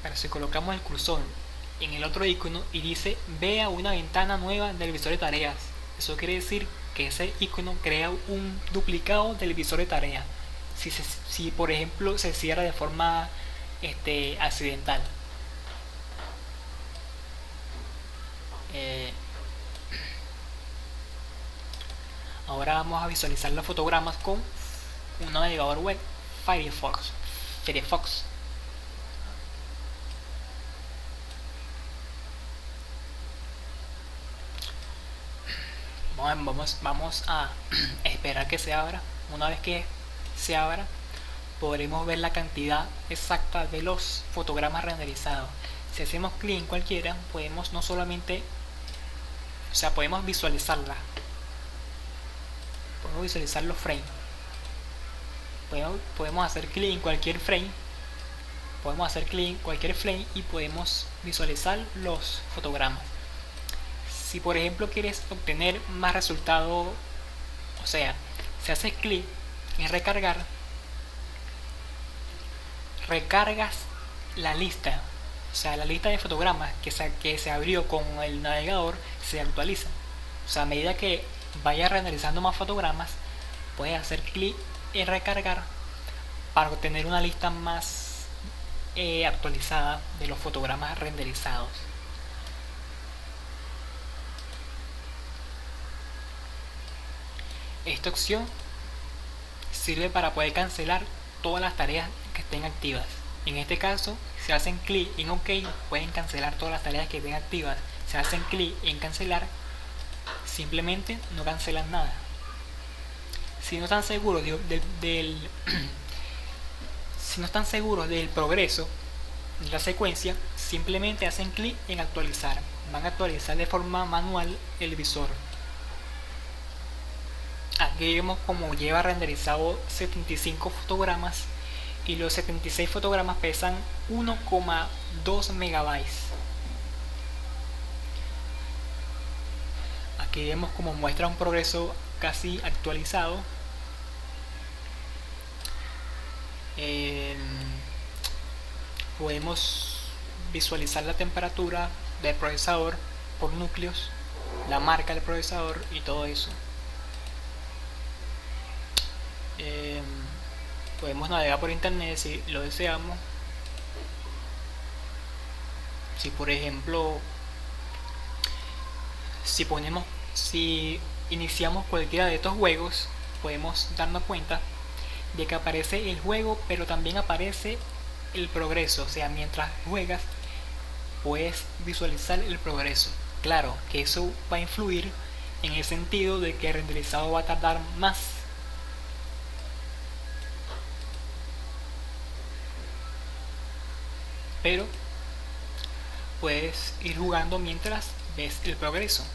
Pero si colocamos el cursor en el otro icono y dice vea una ventana nueva del visor de tareas, eso quiere decir que ese icono crea un duplicado del visor de tareas si por ejemplo se cierra de forma accidental. Ahora vamos a visualizar los fotogramas con un navegador web, Firefox. Vamos a esperar que se abra. Una vez que se abra, podremos ver la cantidad exacta de los fotogramas renderizados. Si hacemos clic en cualquiera, podemos no solamente, o sea, podemos visualizarla. Podemos visualizar los frames. Podemos hacer clic en cualquier frame. Podemos hacer clic en cualquier frame y podemos visualizar los fotogramas. Si por ejemplo quieres obtener más resultado, o sea, si haces clic en recargar, recargas la lista, o sea, la lista de fotogramas que se abrió con el navegador se actualiza. O sea, a medida que vaya renderizando más fotogramas, puedes hacer clic en recargar para obtener una lista más actualizada de los fotogramas renderizados. Esta opción sirve para poder cancelar todas las tareas que estén activas. En este caso, si hacen clic en OK, pueden cancelar todas las tareas que estén activas. Si hacen clic en cancelar, simplemente no cancelan nada. Si no están seguros si no están seguros del progreso la secuencia, simplemente hacen clic en actualizar. Van a actualizar de forma manual el visor. Aquí vemos como lleva renderizado 75 fotogramas y los 76 fotogramas pesan 1,2 megabytes. Aquí vemos como muestra un progreso casi actualizado. Podemos visualizar la temperatura del procesador por núcleos, la marca del procesador y todo eso. Podemos navegar por internet si lo deseamos. Si por ejemplo, si iniciamos cualquiera de estos juegos, podemos darnos cuenta de que aparece el juego, pero también aparece el progreso. O sea, mientras juegas puedes visualizar el progreso. Claro que eso va a influir en el sentido de que el renderizado va a tardar más. Pero puedes ir jugando mientras ves el progreso.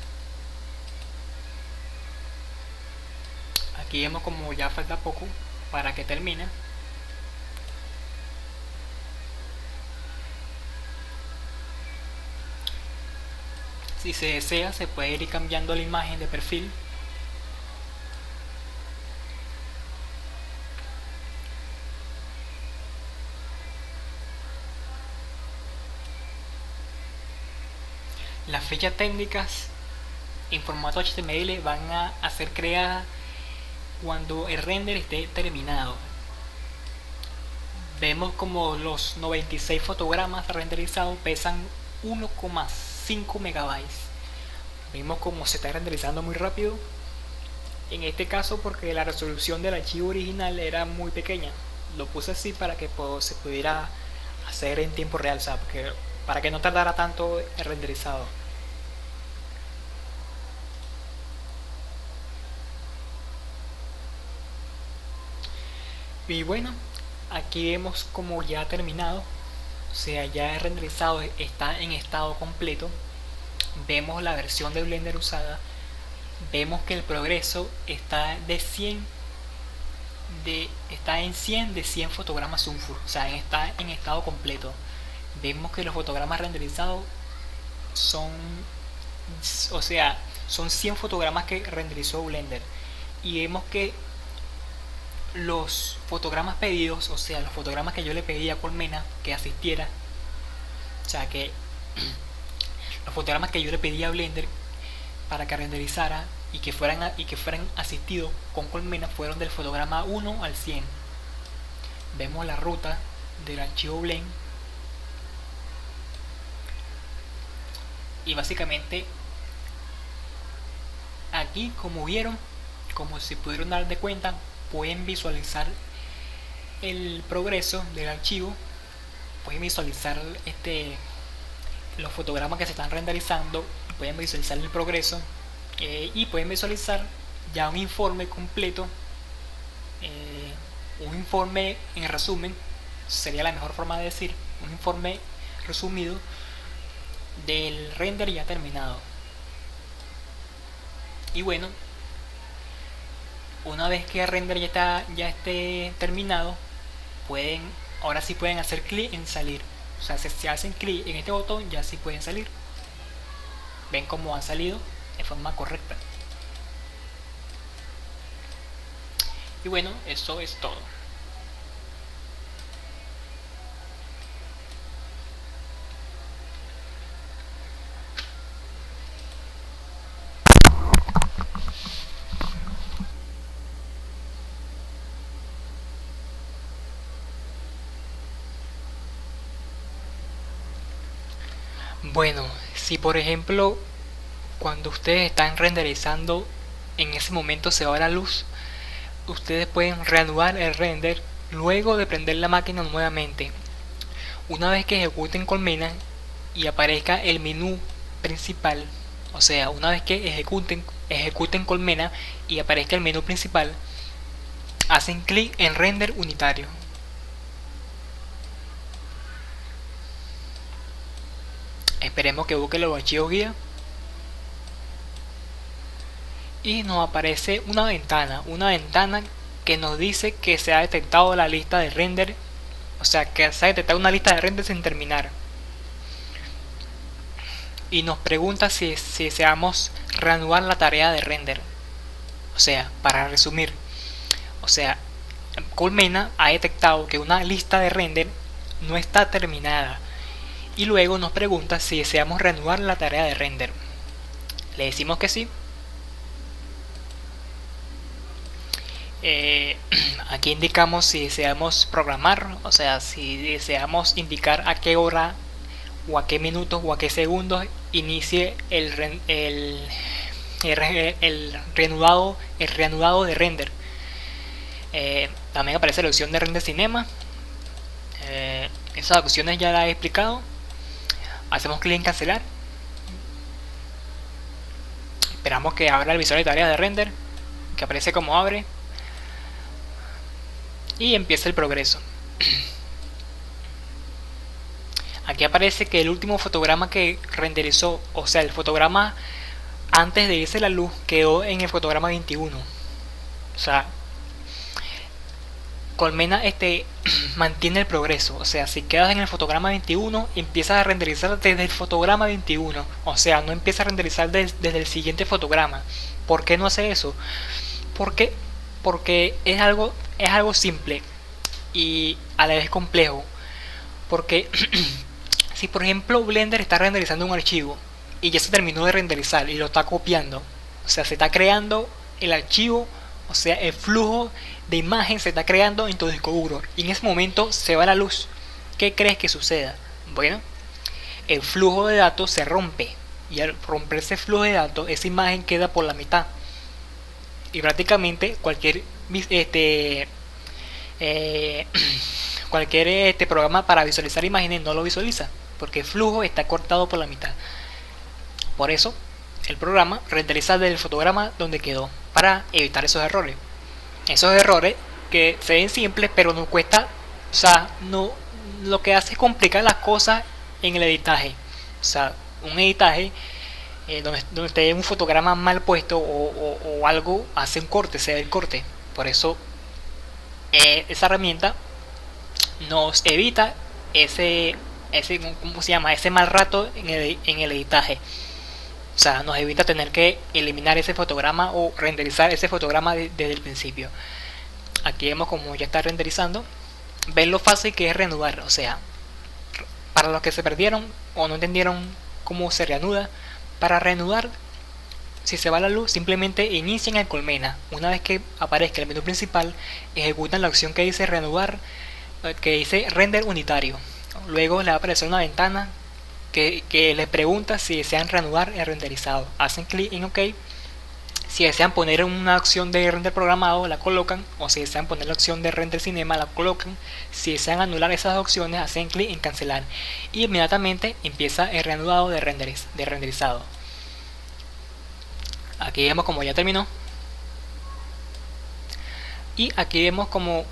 Aquí vemos como ya falta poco para que termine. Si se desea, se puede ir cambiando la imagen de perfil. Las fechas técnicas en formato HTML van a ser creadas cuando el render esté terminado. Vemos como los 96 fotogramas renderizados pesan 1,5 megabytes. Vemos como se está renderizando muy rápido. En este caso porque la resolución del archivo original era muy pequeña. Lo puse así para que se pudiera hacer en tiempo real, o sea, para que no tardara tanto el renderizado. Y bueno, aquí vemos como ya ha terminado, o sea, ya el renderizado está en estado completo. Vemos la versión de Blender usada, vemos que el progreso está está en 100 de 100 fotogramas sulfur, o sea, está en estado completo. Vemos que los fotogramas renderizados son, o sea, son 100 fotogramas que renderizó Blender, y vemos que los fotogramas pedidos, o sea, los fotogramas que yo le pedí a Colmena que asistiera, o sea, que los fotogramas que yo le pedí a Blender para que renderizara y que fueran asistidos con Colmena fueron del fotograma 1 al 100. Vemos la ruta del archivo Blend y básicamente aquí, como vieron, como se pudieron dar de cuenta, pueden visualizar el progreso del archivo, pueden visualizar los fotogramas que se están renderizando, pueden visualizar el progreso y pueden visualizar ya un informe completo, un informe en resumen, sería la mejor forma de decir, un informe resumido del render ya terminado. Y bueno, una vez que el render ya esté terminado, ahora sí pueden hacer clic en salir. O sea, si hacen clic en este botón, ya sí pueden salir. Ven cómo han salido de forma correcta. Y bueno, eso es todo. Bueno, si por ejemplo cuando ustedes están renderizando en ese momento se va la luz, ustedes pueden reanudar el render luego de prender la máquina nuevamente. Una vez que ejecuten Colmena y aparezca el menú principal, o sea, una vez que ejecuten Colmena y aparezca el menú principal, hacen clic en render unitario. Esperemos que busque los archivos guía. Y nos aparece una ventana que nos dice que se ha detectado la lista de render, o sea que se ha detectado una lista de render sin terminar, y nos pregunta si deseamos reanudar la tarea de render. O sea, para resumir, o sea, Colmena ha detectado que una lista de render no está terminada y luego nos pregunta si deseamos reanudar la tarea de render. Le decimos que sí. Aquí indicamos si deseamos programar, o sea, si deseamos indicar a qué hora o a qué minutos o a qué segundos inicie el reanudado de render. También aparece la opción de render cinema. Esas opciones ya las he explicado. Hacemos clic en cancelar. Esperamos que abra el visor de tareas de render, que aparece como abre, y empieza el progreso. Aquí aparece que el último fotograma que renderizó, o sea, el fotograma antes de irse la luz, quedó en el fotograma 21. O sea, Colmena mantiene el progreso. O sea, si quedas en el fotograma 21, empiezas a renderizar desde el fotograma 21. O sea, no empieza a renderizar desde el siguiente fotograma. ¿Por qué no hace eso? Porque es algo simple y a la vez complejo. Porque si por ejemplo Blender está renderizando un archivo y ya se terminó de renderizar y lo está copiando, o sea, se está creando el archivo, o sea, el flujo de imagen se está creando en tu disco duro y en ese momento se va la luz. ¿Qué crees que suceda? Bueno, el flujo de datos se rompe y al romperse el flujo de datos, esa imagen queda por la mitad y prácticamente cualquier programa para visualizar imágenes no lo visualiza porque el flujo está cortado por la mitad. Por eso el programa renderiza del fotograma donde quedó para evitar esos errores. Esos errores que se ven simples pero no cuesta, o sea, no, lo que hace es complicar las cosas en el editaje. O sea, un editaje donde esté un fotograma mal puesto o algo, hace un corte, se ve el corte. Por eso esa herramienta nos evita ¿cómo se llama? Ese mal rato en el editaje. O sea, nos evita tener que eliminar ese fotograma o renderizar ese fotograma desde el principio. Aquí vemos como ya está renderizando. Ven lo fácil que es reanudar. O sea, para los que se perdieron o no entendieron cómo se reanuda, para reanudar, si se va la luz, simplemente inician el Colmena. Una vez que aparezca el menú principal, ejecutan la opción que dice reanudar, que dice render unitario. Luego le va a aparecer una ventana que les pregunta si desean reanudar el renderizado. Hacen clic en OK. Si desean poner una opción de render programado, la colocan, o si desean poner la opción de render cinema, la colocan. Si desean anular esas opciones, hacen clic en cancelar y inmediatamente empieza el reanudado de renderizado. Aquí vemos como ya terminó y aquí vemos como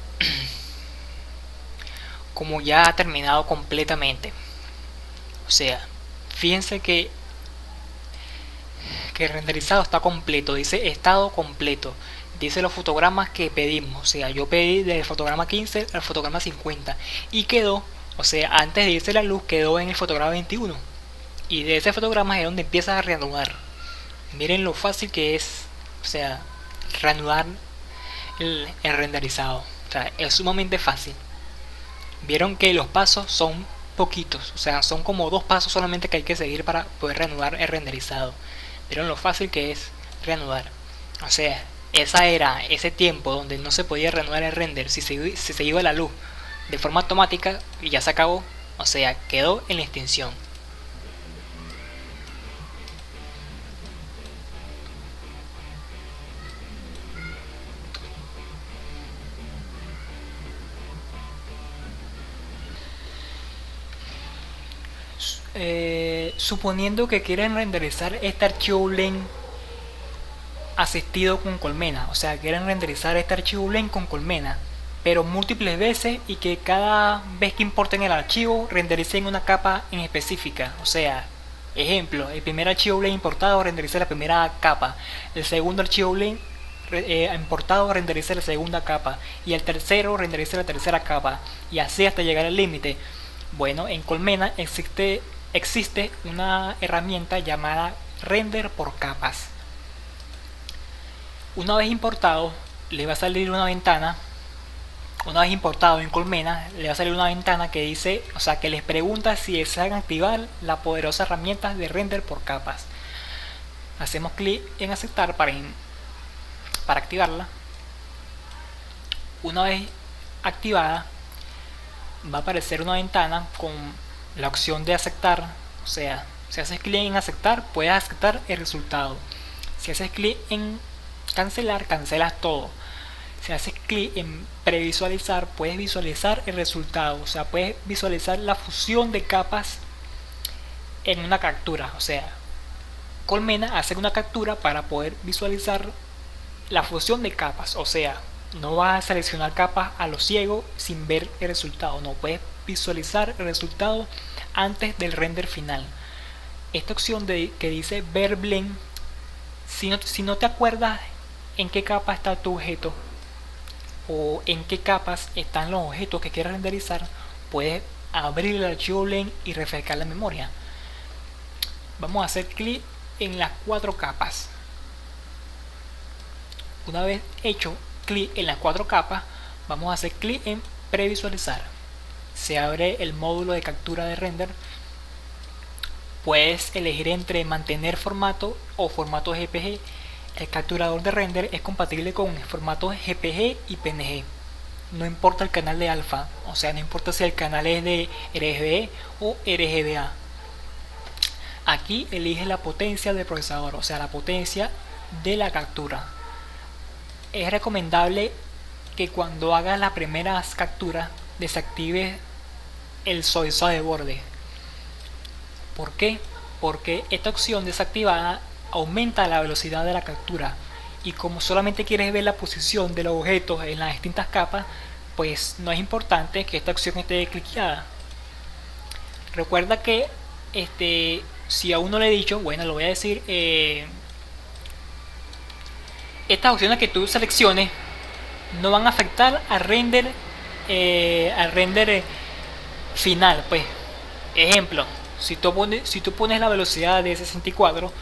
ya ha terminado completamente. O sea, fíjense que el renderizado está completo, dice estado completo, dice los fotogramas que pedimos. O sea, yo pedí del fotograma 15 al fotograma 50 y quedó, o sea, antes de irse la luz quedó en el fotograma 21 y de ese fotograma es donde empieza a reanudar. Miren lo fácil que es, o sea, reanudar el renderizado. O sea, es sumamente fácil. Vieron que los pasos son poquitos, o sea, son como 2 pasos solamente que hay que seguir para poder reanudar el renderizado. Vieron lo fácil que es reanudar. O sea, ese tiempo donde no se podía reanudar el render si se iba la luz de forma automática y ya se acabó. O sea, quedó en la extinción. Suponiendo que quieren renderizar este archivo Blend asistido con Colmena, o sea, quieren renderizar este archivo Blend con Colmena, pero múltiples veces y que cada vez que importen el archivo rendericen una capa en específica. O sea, Ejemplo, el primer archivo Blend importado renderiza la primera capa, el segundo archivo Blend importado renderiza la segunda capa y el tercero renderiza la tercera capa, y así hasta llegar al límite. Bueno, en Colmena existe una herramienta llamada render por capas. Una vez importado, le va a salir una ventana. Una vez importado en Colmena, le va a salir una ventana que dice, o sea, que les pregunta si desean activar la poderosa herramienta de render por capas. Hacemos clic en aceptar para activarla. Una vez activada, va a aparecer una ventana con la opción de aceptar. O sea, si haces clic en aceptar, puedes aceptar el resultado. Si haces clic en cancelar, cancelas todo. Si haces clic en previsualizar, puedes visualizar el resultado. O sea, puedes visualizar la fusión de capas en una captura. O sea, Colmena hace una captura para poder visualizar la fusión de capas. O sea, no vas a seleccionar capas a lo ciego sin ver el resultado. No, puedes visualizar el resultado antes del render final. Esta opción que dice ver blend, si no te acuerdas en qué capa está tu objeto o en qué capas están los objetos que quieres renderizar, puedes abrir el archivo blend y refrescar la memoria. Vamos a hacer clic en las 4 capas. Una vez hecho clic en las 4 capas, vamos a hacer clic en previsualizar. Se abre el módulo de captura de render. Puedes elegir entre mantener formato o formato GPG. El capturador de render es compatible con formatos GPG y PNG. No importa el canal de alfa, o sea, no importa si el canal es de RGB o RGBA. Aquí elige la potencia del procesador, o sea, la potencia de la captura. Es recomendable que cuando hagas las primeras capturas desactives el suavizado de borde. ¿Por qué? Porque esta opción desactivada aumenta la velocidad de la captura, y como solamente quieres ver la posición de los objetos en las distintas capas, pues no es importante que esta opción esté cliqueada. Recuerda que si aún no le he dicho, bueno, lo voy a decir, estas opciones que tú selecciones no van a afectar al render final. Pues ejemplo, si tú pones la velocidad de 64,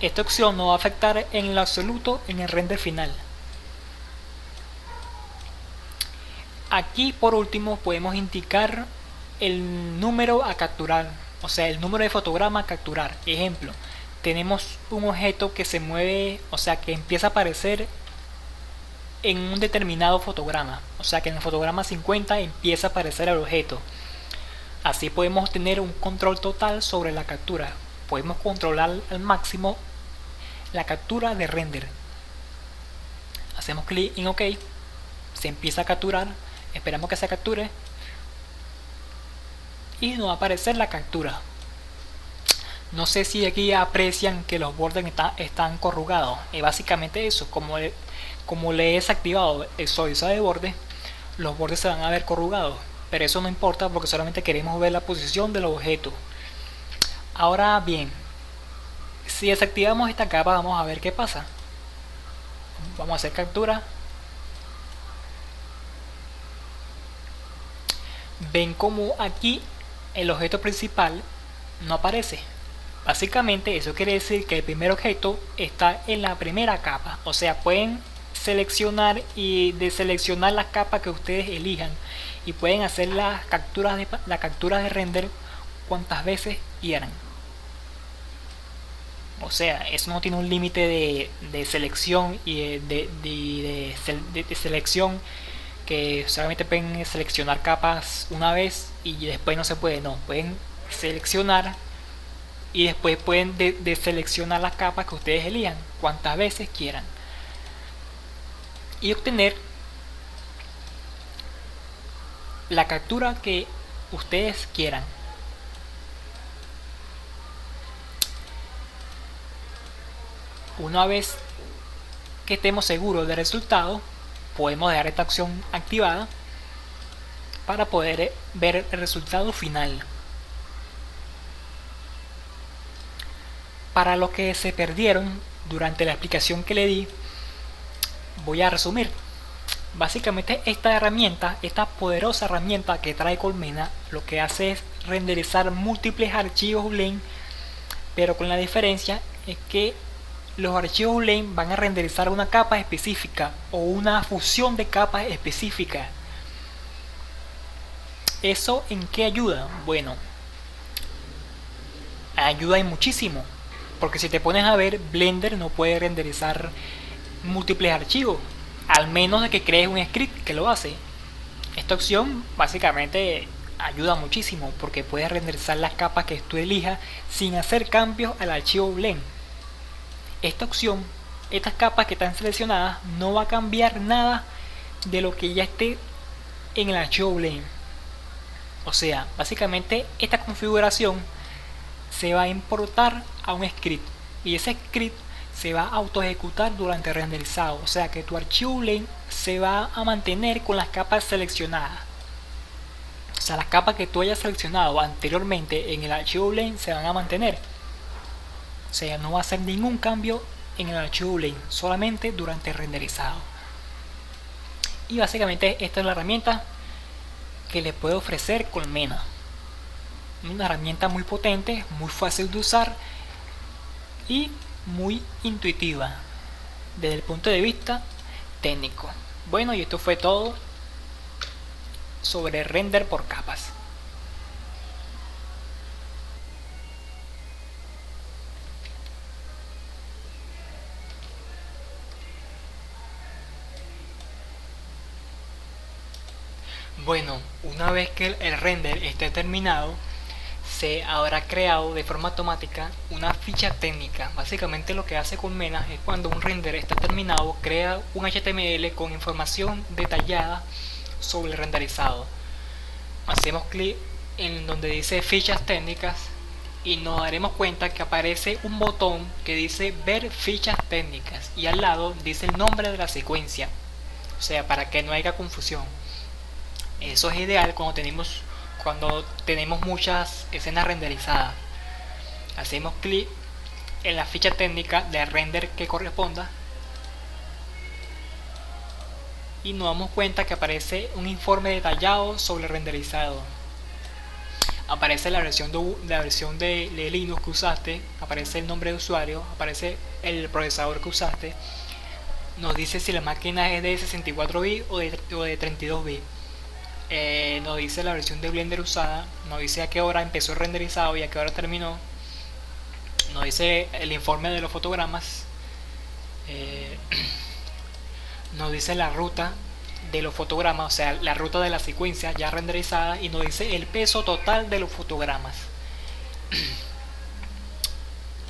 esta opción no va a afectar en lo absoluto en el render final. Aquí por último podemos indicar el número a capturar, o sea, el número de fotograma a capturar. Ejemplo, tenemos un objeto que se mueve, o sea, que empieza a aparecer en un determinado fotograma, o sea, que en el fotograma 50 empieza a aparecer el objeto. Así podemos tener un control total sobre la captura. Podemos controlar al máximo la captura de render. Hacemos clic en OK, se empieza a capturar, esperamos que se capture y nos va a aparecer la captura. No sé si aquí aprecian que los bordes están corrugados. Es básicamente eso, como le he desactivado el suavizado de borde, los bordes se van a ver corrugados, pero eso no importa porque solamente queremos ver la posición del objeto. Ahora bien, si desactivamos esta capa, vamos a ver qué pasa. Vamos a hacer captura. Ven como aquí el objeto principal no aparece. Básicamente eso quiere decir que el primer objeto está en la primera capa. O sea, pueden seleccionar y deseleccionar las capas que ustedes elijan, y pueden hacer la captura de render cuantas veces quieran. O sea, eso no tiene un límite de selección y de selección, que solamente pueden seleccionar capas una vez y después no se puede. No, pueden seleccionar y después pueden deseleccionar las capas que ustedes elijan cuantas veces quieran y obtener la captura que ustedes quieran. Una vez que estemos seguros del resultado, podemos dejar esta opción activada para poder ver el resultado final. Para los que se perdieron durante la explicación que le di, voy a resumir. Básicamente esta herramienta, esta poderosa herramienta que trae Colmena, lo que hace es renderizar múltiples archivos Blend, pero con la diferencia es que los archivos Blend van a renderizar una capa específica o una fusión de capas específicas. ¿Eso en qué ayuda? Bueno, ayuda en muchísimo, porque si te pones a ver, Blender no puede renderizar múltiples archivos, al menos de que crees un script que lo hace. Esta opción básicamente ayuda muchísimo porque puedes renderizar las capas que tú elijas sin hacer cambios al archivo Blend. Esta opción, estas capas que están seleccionadas, no va a cambiar nada de lo que ya esté en el archivo Blend. O sea, básicamente esta configuración se va a importar a un script y ese script se va a auto ejecutar durante el renderizado, o sea que tu archivo Blend se va a mantener con las capas seleccionadas. O sea, las capas que tú hayas seleccionado anteriormente en el archivo Blend se van a mantener. O sea, no va a hacer ningún cambio en el archivo Blend, solamente durante el renderizado. Y básicamente esta es la herramienta que le puede ofrecer Colmena. Una herramienta muy potente, muy fácil de usar y muy intuitiva desde el punto de vista técnico. Bueno, y esto fue todo sobre render por capas. Bueno, una vez que el render esté terminado, se habrá creado de forma automática una ficha técnica. Básicamente lo que hace Colmena es cuando un render está terminado, crea un HTML con información detallada sobre el renderizado. Hacemos clic en donde dice fichas técnicas y nos daremos cuenta que aparece un botón que dice ver fichas técnicas y al lado dice el nombre de la secuencia, o sea, para que no haya confusión. Eso es ideal cuando tenemos muchas escenas renderizadas. Hacemos clic en la ficha técnica de render que corresponda y nos damos cuenta que aparece un informe detallado sobre el renderizado. Aparece la versión de Linux que usaste, aparece el nombre de usuario, aparece el procesador que usaste, nos dice si la máquina es de 64 bits o de 32 bits. Nos dice la versión de Blender usada, nos dice a qué hora empezó el renderizado y a qué hora terminó, nos dice el informe de los fotogramas, nos dice la ruta de los fotogramas, o sea, la ruta de la secuencia ya renderizada, y nos dice el peso total de los fotogramas.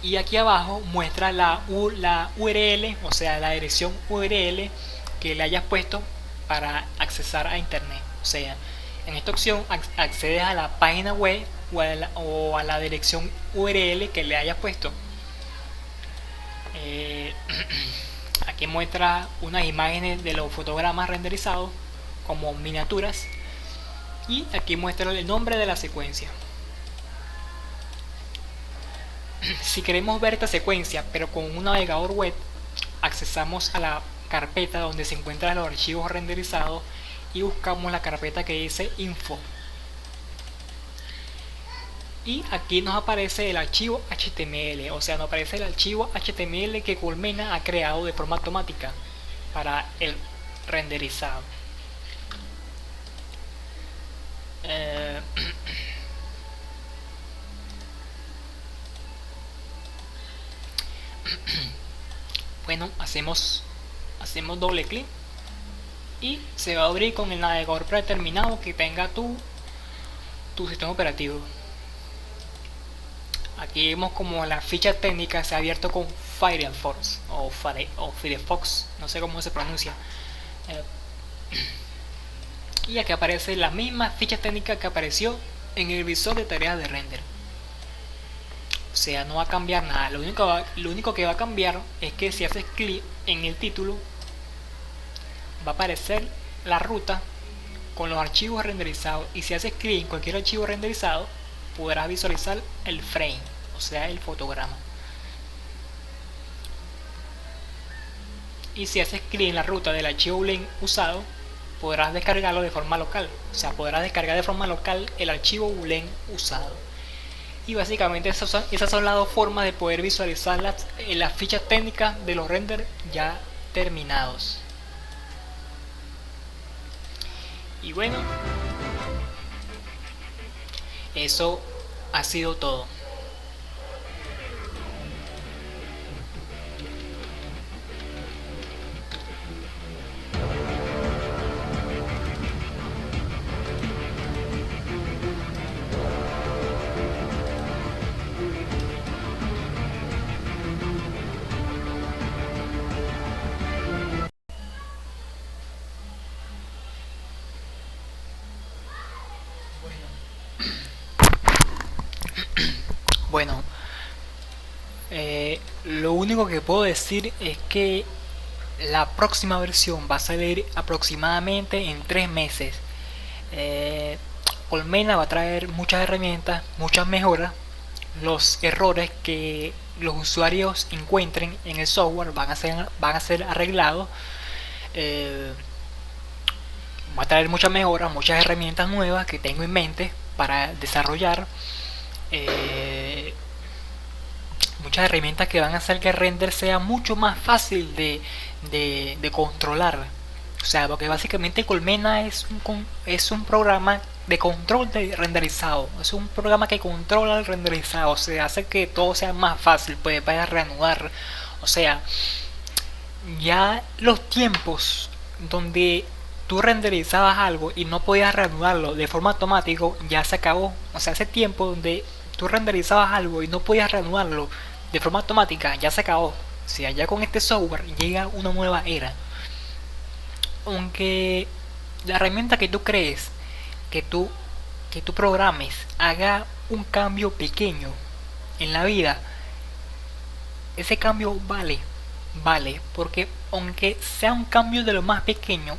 Y aquí abajo muestra la URL, o sea, la dirección URL que le hayas puesto para accesar a internet. O sea, en esta opción accedes a la página web o a la dirección URL que le hayas puesto. Aquí muestra unas imágenes de los fotogramas renderizados como miniaturas y aquí muestra el nombre de la secuencia. Si queremos ver esta secuencia pero con un navegador web, accesamos a la carpeta donde se encuentran los archivos renderizados y buscamos la carpeta que dice info y aquí nos aparece el archivo HTML, o sea, nos aparece el archivo HTML que Colmena ha creado de forma automática para el renderizado. Bueno, hacemos doble clic y se va a abrir con el navegador predeterminado que tenga tu sistema operativo. Aquí vemos como la ficha técnica se ha abierto con Firefox o Firefox, no sé cómo se pronuncia. Y aquí aparece la misma ficha técnica que apareció en el visor de tareas de render. O sea, no va a cambiar nada. Lo único que va a cambiar es que si haces clic en el título va a aparecer la ruta con los archivos renderizados, y si haces clic en cualquier archivo renderizado podrás visualizar el frame, o sea, el fotograma. Y si haces clic en la ruta del archivo Blend usado, podrás descargarlo de forma local. O sea, podrás descargar de forma local el archivo Blend usado. Y básicamente esas son las dos formas de poder visualizar las fichas técnicas de los renders ya terminados. Y bueno, eso ha sido todo. Bueno, lo único que puedo decir es que la próxima versión va a salir aproximadamente en 3 meses. Eh, Colmena va a traer muchas herramientas, muchas mejoras. Los errores que los usuarios encuentren en el software van a ser arreglados. Eh, Va a traer muchas mejoras, muchas herramientas nuevas que tengo en mente para desarrollar. Eh, Muchas herramientas que van a hacer que el render sea mucho más fácil de controlar. O sea, porque básicamente Colmena es un programa de control de renderizado. Es un programa que controla el renderizado. O sea, hace que todo sea más fácil. Puedes reanudar. O sea, ya los tiempos donde tú renderizabas algo y no podías reanudarlo de forma automática ya se acabó. O sea, ese tiempo donde tú renderizabas algo y no podías reanudarlo de forma automática ya se acabó. O sea, ya con este software llega una nueva era. Aunque la herramienta que tú crees, que tú, que tú programes, haga un cambio pequeño en la vida, ese cambio vale, porque aunque sea un cambio de lo más pequeño,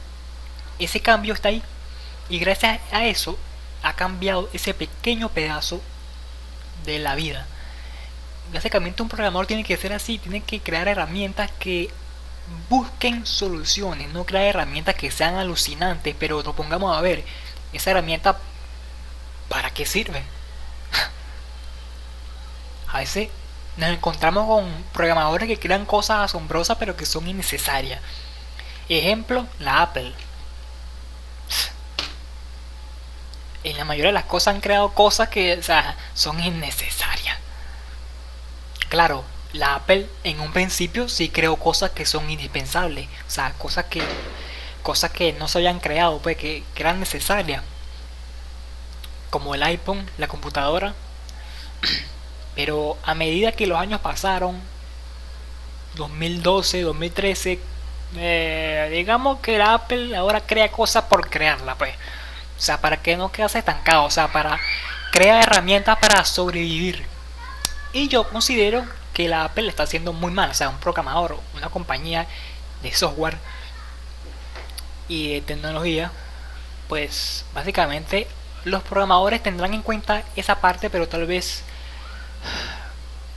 ese cambio está ahí. Y gracias a eso ha cambiado ese pequeño pedazo de la vida. Básicamente un programador tiene que ser así, tiene que crear herramientas que busquen soluciones, no crear herramientas que sean alucinantes, pero nos pongamos a ver, esa herramienta ¿para qué sirve? A veces nos encontramos con programadores que crean cosas asombrosas pero que son innecesarias. Ejemplo, la Apple. En la mayoría de las cosas han creado cosas que, o sea, son innecesarias. Claro, la Apple en un principio sí creó cosas que son indispensables, o sea, cosas que no se habían creado, pues que eran necesarias, como el iPhone, la computadora. Pero a medida que los años pasaron, 2012, 2013, digamos que la Apple ahora crea cosas por crearla, pues. O sea, para que no quede estancado, o sea, para crear herramientas para sobrevivir. Y yo considero que la Apple está haciendo muy mal, o sea, un programador, una compañía de software y de tecnología, pues básicamente los programadores tendrán en cuenta esa parte, pero tal vez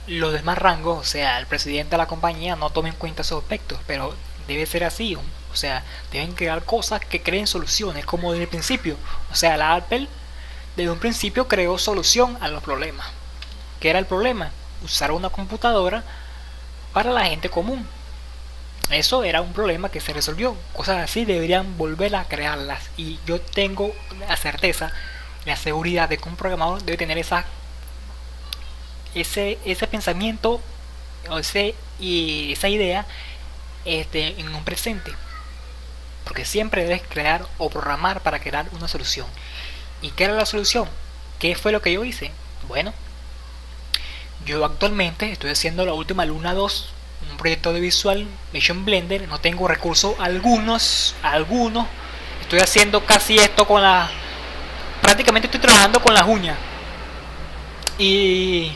los demás rangos, o sea, el presidente de la compañía no tome en cuenta esos aspectos, pero debe ser así, o sea, deben crear cosas que creen soluciones, como desde el principio. O sea, la Apple desde un principio creó solución a los problemas. ¿Qué era el problema? Usar una computadora para la gente común. Eso era un problema que se resolvió. Cosas así deberían volver a crearlas. Y yo tengo la certeza, la seguridad de que un programador debe tener ese pensamiento o esa idea en un presente. Porque siempre debes crear o programar para crear una solución. ¿Y qué era la solución? ¿Qué fue lo que yo hice? Bueno, yo actualmente estoy haciendo la última Luna 2, un proyecto de visual Mission Blender. No tengo recursos algunos. Estoy haciendo casi esto con la... Prácticamente estoy trabajando con las uñas. Y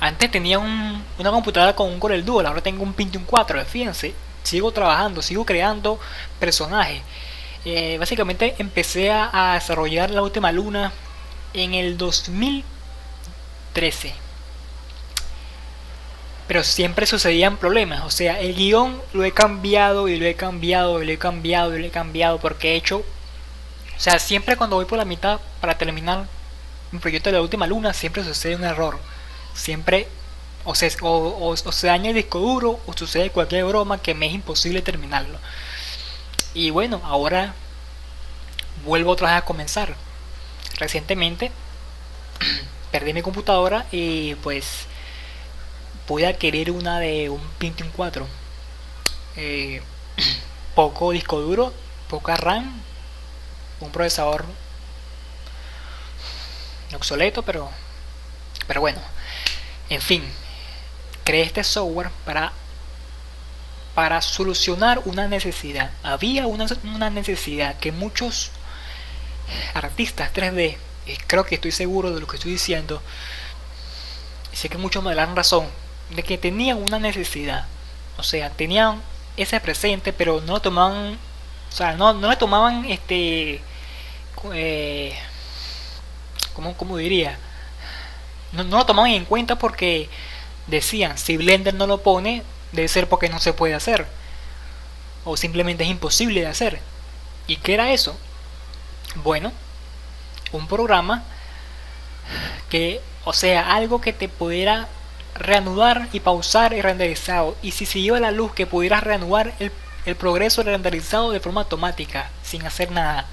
antes tenía una computadora con un Corel Duo, ahora tengo un Pentium 4, fíjense. Sigo trabajando, sigo creando personajes. Básicamente empecé a desarrollar la última Luna en el 2013. pero siempre sucedían problemas. O sea, el guión lo he cambiado y lo he cambiado y lo he cambiado y lo he cambiado porque he hecho... O sea, siempre cuando voy por la mitad para terminar un proyecto de la última luna, siempre sucede un error. Siempre o se daña el disco duro o sucede cualquier broma que me es imposible terminarlo. Y bueno, ahora vuelvo otra vez a comenzar. Recientemente perdí mi computadora y pues pude adquirir una de un Pentium 4. Eh, Poco disco duro, poca RAM, un procesador obsoleto, pero bueno, en fin, creé este software para solucionar una necesidad. Había una necesidad que muchos artistas 3D, creo que estoy seguro de lo que estoy diciendo, y sé que muchos me darán razón, de que tenían una necesidad. O sea, tenían ese presente, pero no lo tomaban, o sea, no le tomaban eh, ¿cómo diría? No lo tomaban en cuenta porque decían, si Blender no lo pone, debe ser porque no se puede hacer. O simplemente es imposible de hacer. ¿Y qué era eso? Bueno, un programa que, o sea, algo que te pudiera reanudar y pausar el renderizado. Y si se iba la luz, que pudieras reanudar el progreso del renderizado de forma automática, sin hacer nada.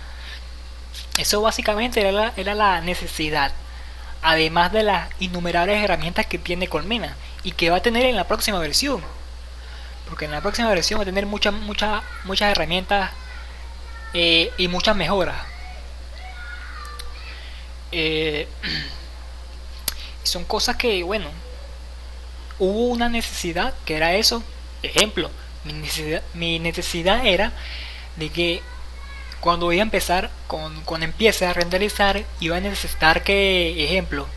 Eso básicamente era la necesidad. Además de las innumerables herramientas que tiene Colmena y que va a tener en la próxima versión. Porque en la próxima versión va a tener muchas herramientas y muchas mejoras. Eh, Son cosas que, bueno, hubo una necesidad que era eso. Ejemplo, mi necesidad era de que cuando voy a empezar, cuando empiece a renderizar, iba a necesitar que, ejemplo,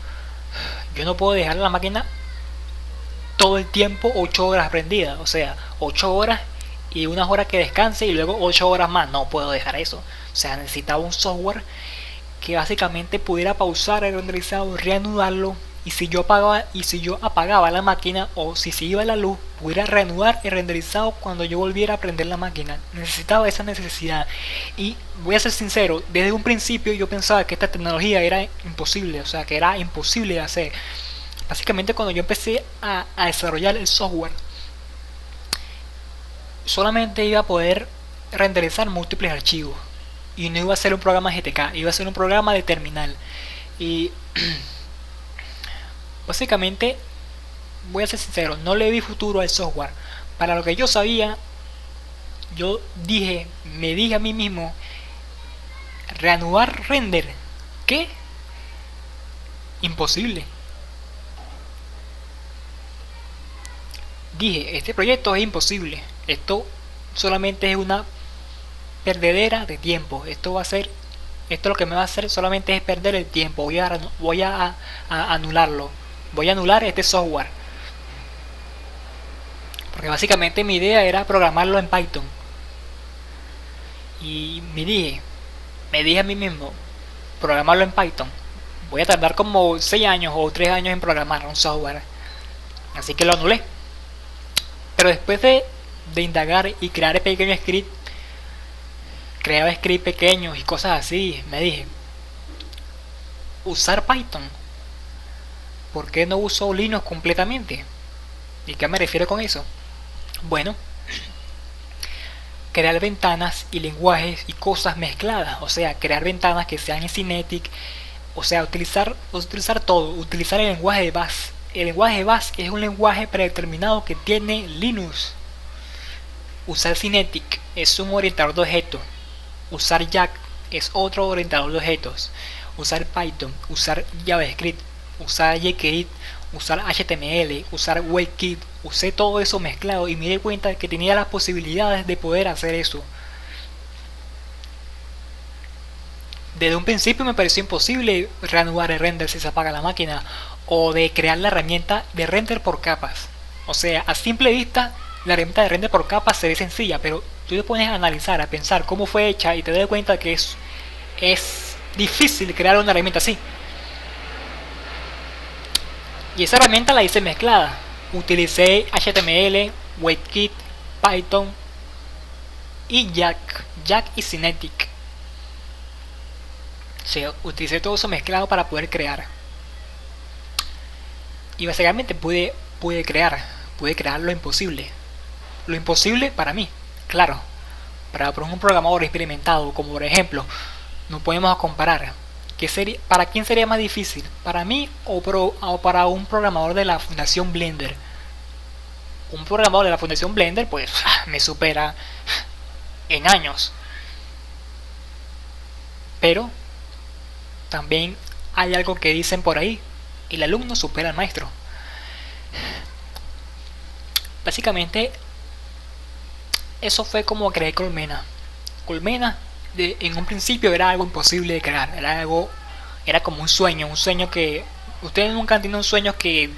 yo no puedo dejar la máquina todo el tiempo 8 horas prendida. O sea, 8 horas y unas horas que descanse y luego 8 horas más. No puedo dejar eso. O sea, necesitaba un software que básicamente pudiera pausar el renderizado, reanudarlo, y si yo apagaba la máquina o si se iba la luz, pudiera reanudar el renderizado cuando yo volviera a prender la máquina. Necesitaba esa necesidad. Y voy a ser sincero, desde un principio yo pensaba que esta tecnología era imposible, o sea, que era imposible de hacer. Básicamente cuando yo empecé a desarrollar el software, solamente iba a poder renderizar múltiples archivos. Y no iba a ser un programa GTK, iba a ser un programa de terminal. Y básicamente, voy a ser sincero, no le vi futuro al software. Para lo que yo sabía, me dije a mí mismo, reanudar render, ¿qué? Imposible. Dije, este proyecto es imposible. Esto solamente es una perdedera de tiempo. Esto lo que me va a hacer solamente es perder el tiempo. Voy a anularlo. Voy a anular este software. Porque básicamente mi idea era programarlo en Python. Y me dije a mí mismo, programarlo en Python. Voy a tardar como 6 años o 3 años en programar un software. Así que lo anulé. Pero después de indagar y crear pequeños scripts, creaba scripts pequeños y cosas así, me dije, usar Python. ¿Por qué no uso Linux completamente? ¿Y qué me refiero con eso? Bueno, crear ventanas y lenguajes y cosas mezcladas. O sea, crear ventanas que sean en Cinetic. O sea, utilizar todo. Utilizar el lenguaje de Bash. El lenguaje de Bash es un lenguaje predeterminado que tiene Linux. Usar Cinetic es un orientador de objetos. Usar Jack es otro orientador de objetos. Usar Python, usar JavaScript, usar jQuery, usar HTML, usar WebKit. Usé todo eso mezclado y me di cuenta que tenía las posibilidades de poder hacer eso. Desde un principio me pareció imposible reanudar el render si se apaga la máquina, o de crear la herramienta de render por capas. O sea, a simple vista la herramienta de render por capas se ve sencilla, pero tú te pones a analizar, a pensar cómo fue hecha y te das cuenta que es difícil crear una herramienta así. Y esa herramienta la hice mezclada. utilicé HTML, WebKit, Python y Jack y Cinetic. O sea, utilicé todo eso mezclado para poder crear. Y básicamente pude crear lo imposible. Lo imposible para mí, claro. Para un programador experimentado, como por ejemplo, no podemos comparar. ¿Para quién sería más difícil? ¿Para mí o para un programador de la Fundación Blender? Un programador de la Fundación Blender pues me supera en años. Pero también hay algo que dicen por ahí: el alumno supera al maestro. Básicamente eso fue como creé Colmena. Colmena en un principio era algo imposible de crear, era como un sueño que ustedes nunca han tenido un sueño que,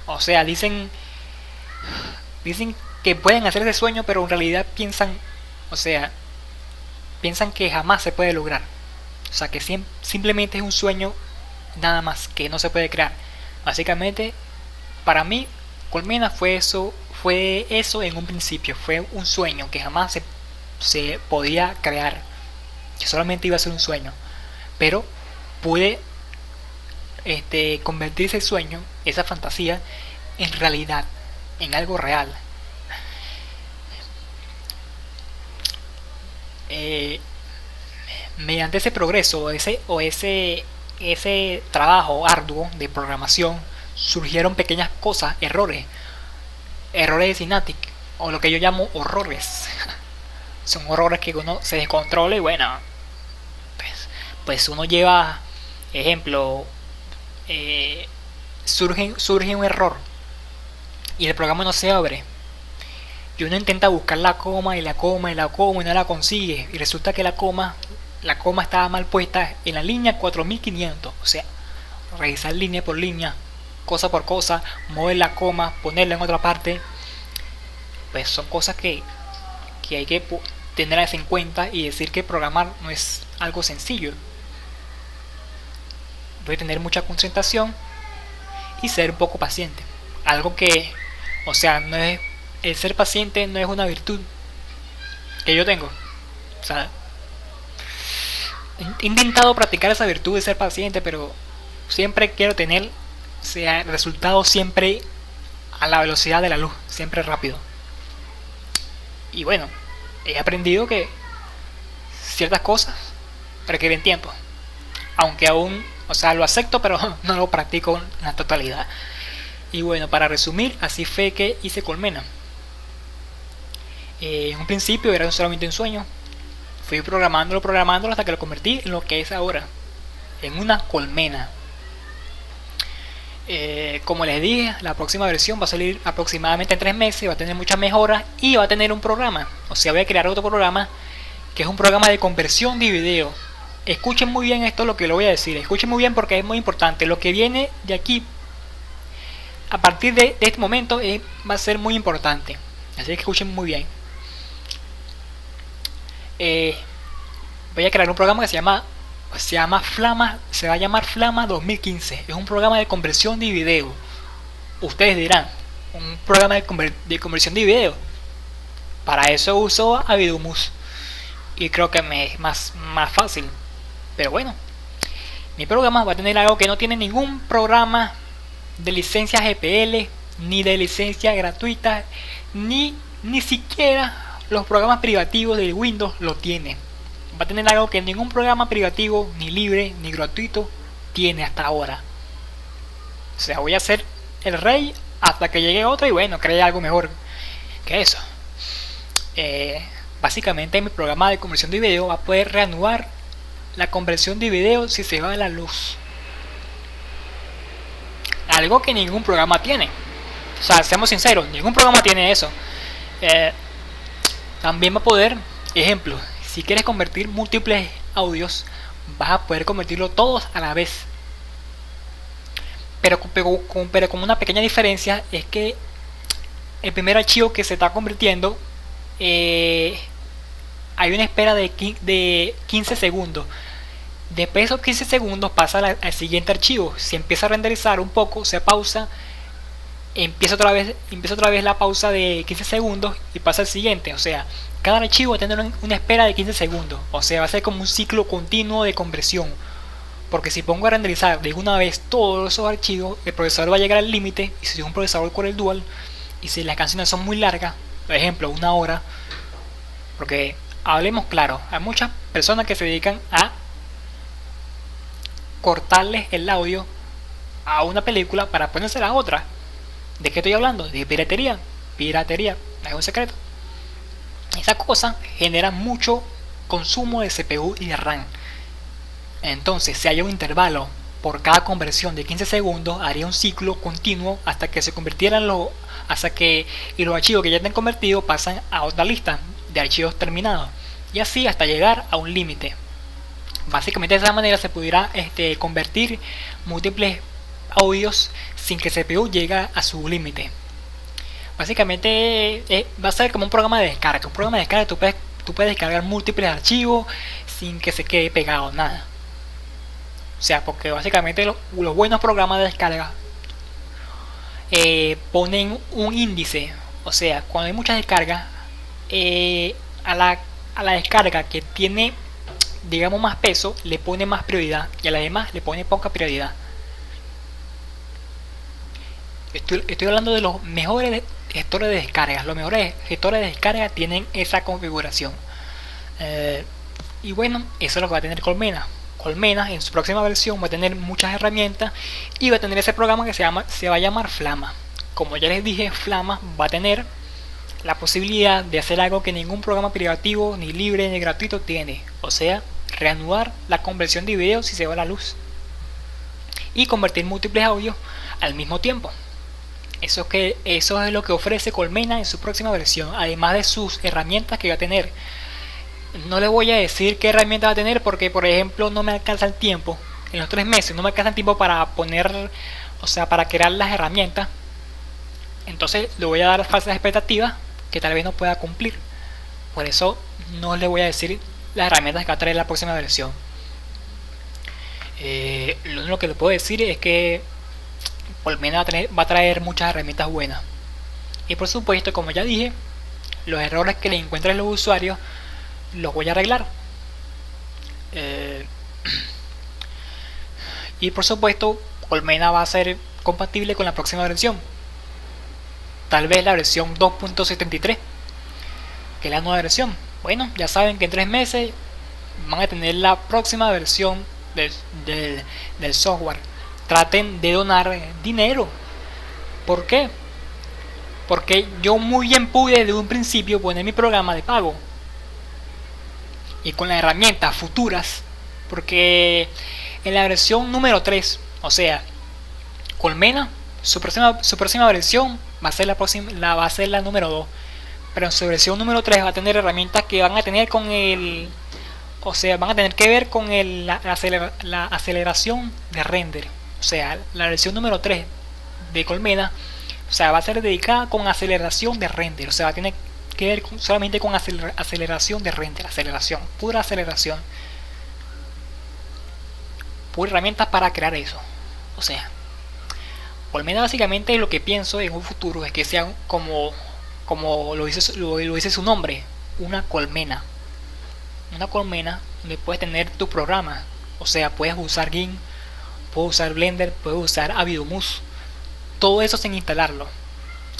o sea, dicen que pueden hacer ese sueño, pero en realidad piensan que jamás se puede lograr. O sea, que simplemente es un sueño nada más, que no se puede crear. Básicamente, para mí, Colmena fue eso en un principio. Fue un sueño que jamás se podía crear, que solamente iba a ser un sueño. Pero pude convertir ese sueño, esa fantasía, en realidad, en algo real. Mediante ese progreso ese trabajo arduo de programación, surgieron pequeñas cosas, errores de Synatic, o lo que yo llamo horrores. Son horrores que uno se descontrola y bueno, pues uno lleva, ejemplo, surge un error y el programa no se abre, y uno intenta buscar la coma y no la consigue, y resulta que la coma estaba mal puesta en la línea 4500. O sea, revisar línea por línea, cosa por cosa, mover la coma, ponerla en otra parte, pues son cosas que hay que tenerlas en cuenta, y decir que programar no es algo sencillo. Debe tener mucha concentración y ser un poco paciente. Algo que, o sea, no es, el ser paciente no es una virtud que yo tengo. O sea, he intentado practicar esa virtud de ser paciente, pero siempre quiero tener, el resultado siempre a la velocidad de la luz, siempre rápido. Y bueno, he aprendido que ciertas cosas requieren tiempo, aunque aún, o sea, lo acepto, pero no lo practico en la totalidad. Y bueno, para resumir, así fue que hice Colmena. En un principio era solamente un sueño. Fui programándolo hasta que lo convertí en lo que es ahora, en una colmena. Como les dije, la próxima versión va a salir aproximadamente en 3 meses, va a tener muchas mejoras y va a tener un programa. O sea, voy a crear otro programa que es un programa de conversión de video. Escuchen muy bien esto, lo que le voy a decir. Escuchen muy bien porque es muy importante. Lo que viene de aquí, a partir de este momento, va a ser muy importante. Así que escuchen muy bien. Voy a crear un programa que se va a llamar Flama 2015. Es un programa de conversión de video. Ustedes dirán, un programa de conversión de video. Para eso uso Avidumus y creo que me es más fácil. Pero bueno, mi programa va a tener algo que no tiene ningún programa de licencia GPL, ni de licencia gratuita, ni siquiera los programas privativos de Windows lo tienen. Va a tener algo que ningún programa privativo, ni libre, ni gratuito, tiene hasta ahora. O sea, voy a ser el rey hasta que llegue otro y bueno, cree algo mejor que eso. Básicamente mi programa de conversión de video va a poder reanudar la conversión de video si se va la luz. Algo que ningún programa tiene. O sea, seamos sinceros, ningún programa tiene eso. También va a poder, ejemplo, si quieres convertir múltiples audios, vas a poder convertirlo todos a la vez. Pero con una pequeña diferencia, es que el primer archivo que se está convirtiendo, hay una espera de 15 segundos. Después de esos 15 segundos pasa al siguiente archivo. Si empieza a renderizar un poco, se pausa, empieza otra vez la pausa de 15 segundos y pasa al siguiente. O sea, cada archivo va a tener una espera de 15 segundos. O sea, va a ser como un ciclo continuo de conversión. Porque si pongo a renderizar de una vez todos esos archivos, el procesador va a llegar al límite. Y si es un procesador Core Dual, y si las canciones son muy largas, por ejemplo, una hora, porque hablemos claro, hay muchas personas que se dedican a cortarles el audio a una película para ponerse a otra. ¿De qué estoy hablando? De piratería. Piratería, no es un secreto. Esa cosa genera mucho consumo de CPU y de RAM. Entonces, si hay un intervalo por cada conversión de 15 segundos, haría un ciclo continuo hasta que se convirtieran y los archivos que ya están convertidos pasan a otra lista de archivos terminados. Y así hasta llegar a un límite. Básicamente de esa manera se pudiera convertir múltiples audios sin que el CPU llegue a su límite. Básicamente va a ser como un programa de descarga. Un programa de descarga tú puedes descargar múltiples archivos sin que se quede pegado nada. O sea, porque básicamente los buenos programas de descarga ponen un índice. O sea, cuando hay muchas descargas, a la descarga que tiene, digamos, más peso, le pone más prioridad, y a las demás le pone poca prioridad. Estoy hablando de los mejores gestores de descarga. Los mejores gestores de descarga tienen esa configuración. Y bueno, eso es lo que va a tener Colmena. Colmena en su próxima versión va a tener muchas herramientas y va a tener ese programa que se va a llamar Flama. Como ya les dije, Flama va a tener la posibilidad de hacer algo que ningún programa privativo, ni libre, ni gratuito tiene. O sea, reanudar la conversión de video si se va la luz. Y convertir múltiples audios al mismo tiempo. Eso es lo que ofrece Colmena en su próxima versión, además de sus herramientas que va a tener. No les voy a decir qué herramientas va a tener porque, por ejemplo, no me alcanza el tiempo. En los 3 meses no me alcanza el tiempo para poner, o sea, para crear las herramientas. Entonces le voy a dar falsas expectativas que tal vez no pueda cumplir. Por eso no les voy a decir las herramientas que va a traer la próxima versión. Lo único que les puedo decir es que Colmena va a traer muchas herramientas buenas. Y por supuesto, como ya dije, los errores que le encuentren los usuarios los voy a arreglar. Y por supuesto, Colmena va a ser compatible con la próxima versión. Tal vez la versión 2.73, que es la nueva versión. Bueno, ya saben que en 3 meses van a tener la próxima versión del software. Traten de donar dinero. ¿Por qué? Porque yo muy bien pude desde un principio poner mi programa de pago. Y con las herramientas futuras, porque en la versión número 3, o sea, Colmena, su próxima versión va a ser la número 2. Pero en su versión número 3 va a tener herramientas que van a tener van a tener que ver con la aceleración de render. O sea, la versión número 3 de Colmena, o sea, va a ser dedicada con aceleración de render. O sea, va a tener que ver solamente con aceleración de render, pura aceleración, pura herramientas para crear eso. O sea, Colmena básicamente lo que pienso en un futuro es que sea como lo dice su nombre, una colmena donde puedes tener tu programa. O sea, puedes usar GIMP, puedes usar Blender, puedes usar Avidomus, todo eso sin instalarlo.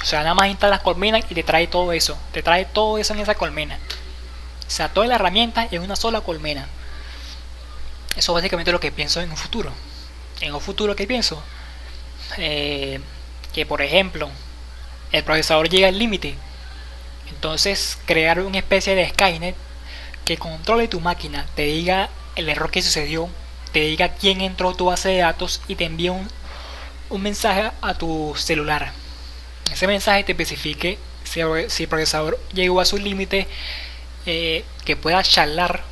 O sea, nada más instalas Colmena y te trae todo eso en esa colmena. O sea, toda la herramienta en una sola colmena. Eso es básicamente lo que pienso en un futuro. En un futuro, ¿qué pienso? Que por ejemplo el procesador llega al límite, entonces crear una especie de Skynet que controle tu máquina, te diga el error que sucedió, te diga quién entró a tu base de datos y te envíe un mensaje a tu celular. Ese mensaje te especifique si el procesador llegó a su límite, que pueda charlar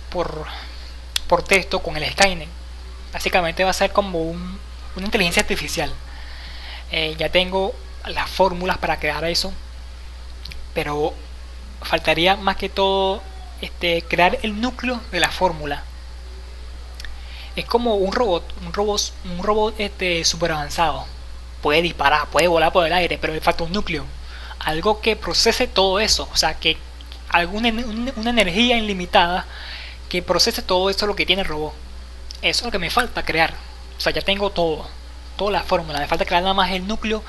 por texto con el Skynet. Básicamente va a ser como una inteligencia artificial. Ya tengo las fórmulas para crear eso, pero faltaría más que todo crear el núcleo de la fórmula. Es como un robot super avanzado. puede disparar, puede volar por el aire, pero le falta un núcleo, algo que procese todo eso, o sea, que una energía ilimitada que procese todo eso lo que tiene el robot. Eso es lo que me falta crear. O sea, ya tengo todo, toda la fórmula, me falta crear nada más el núcleo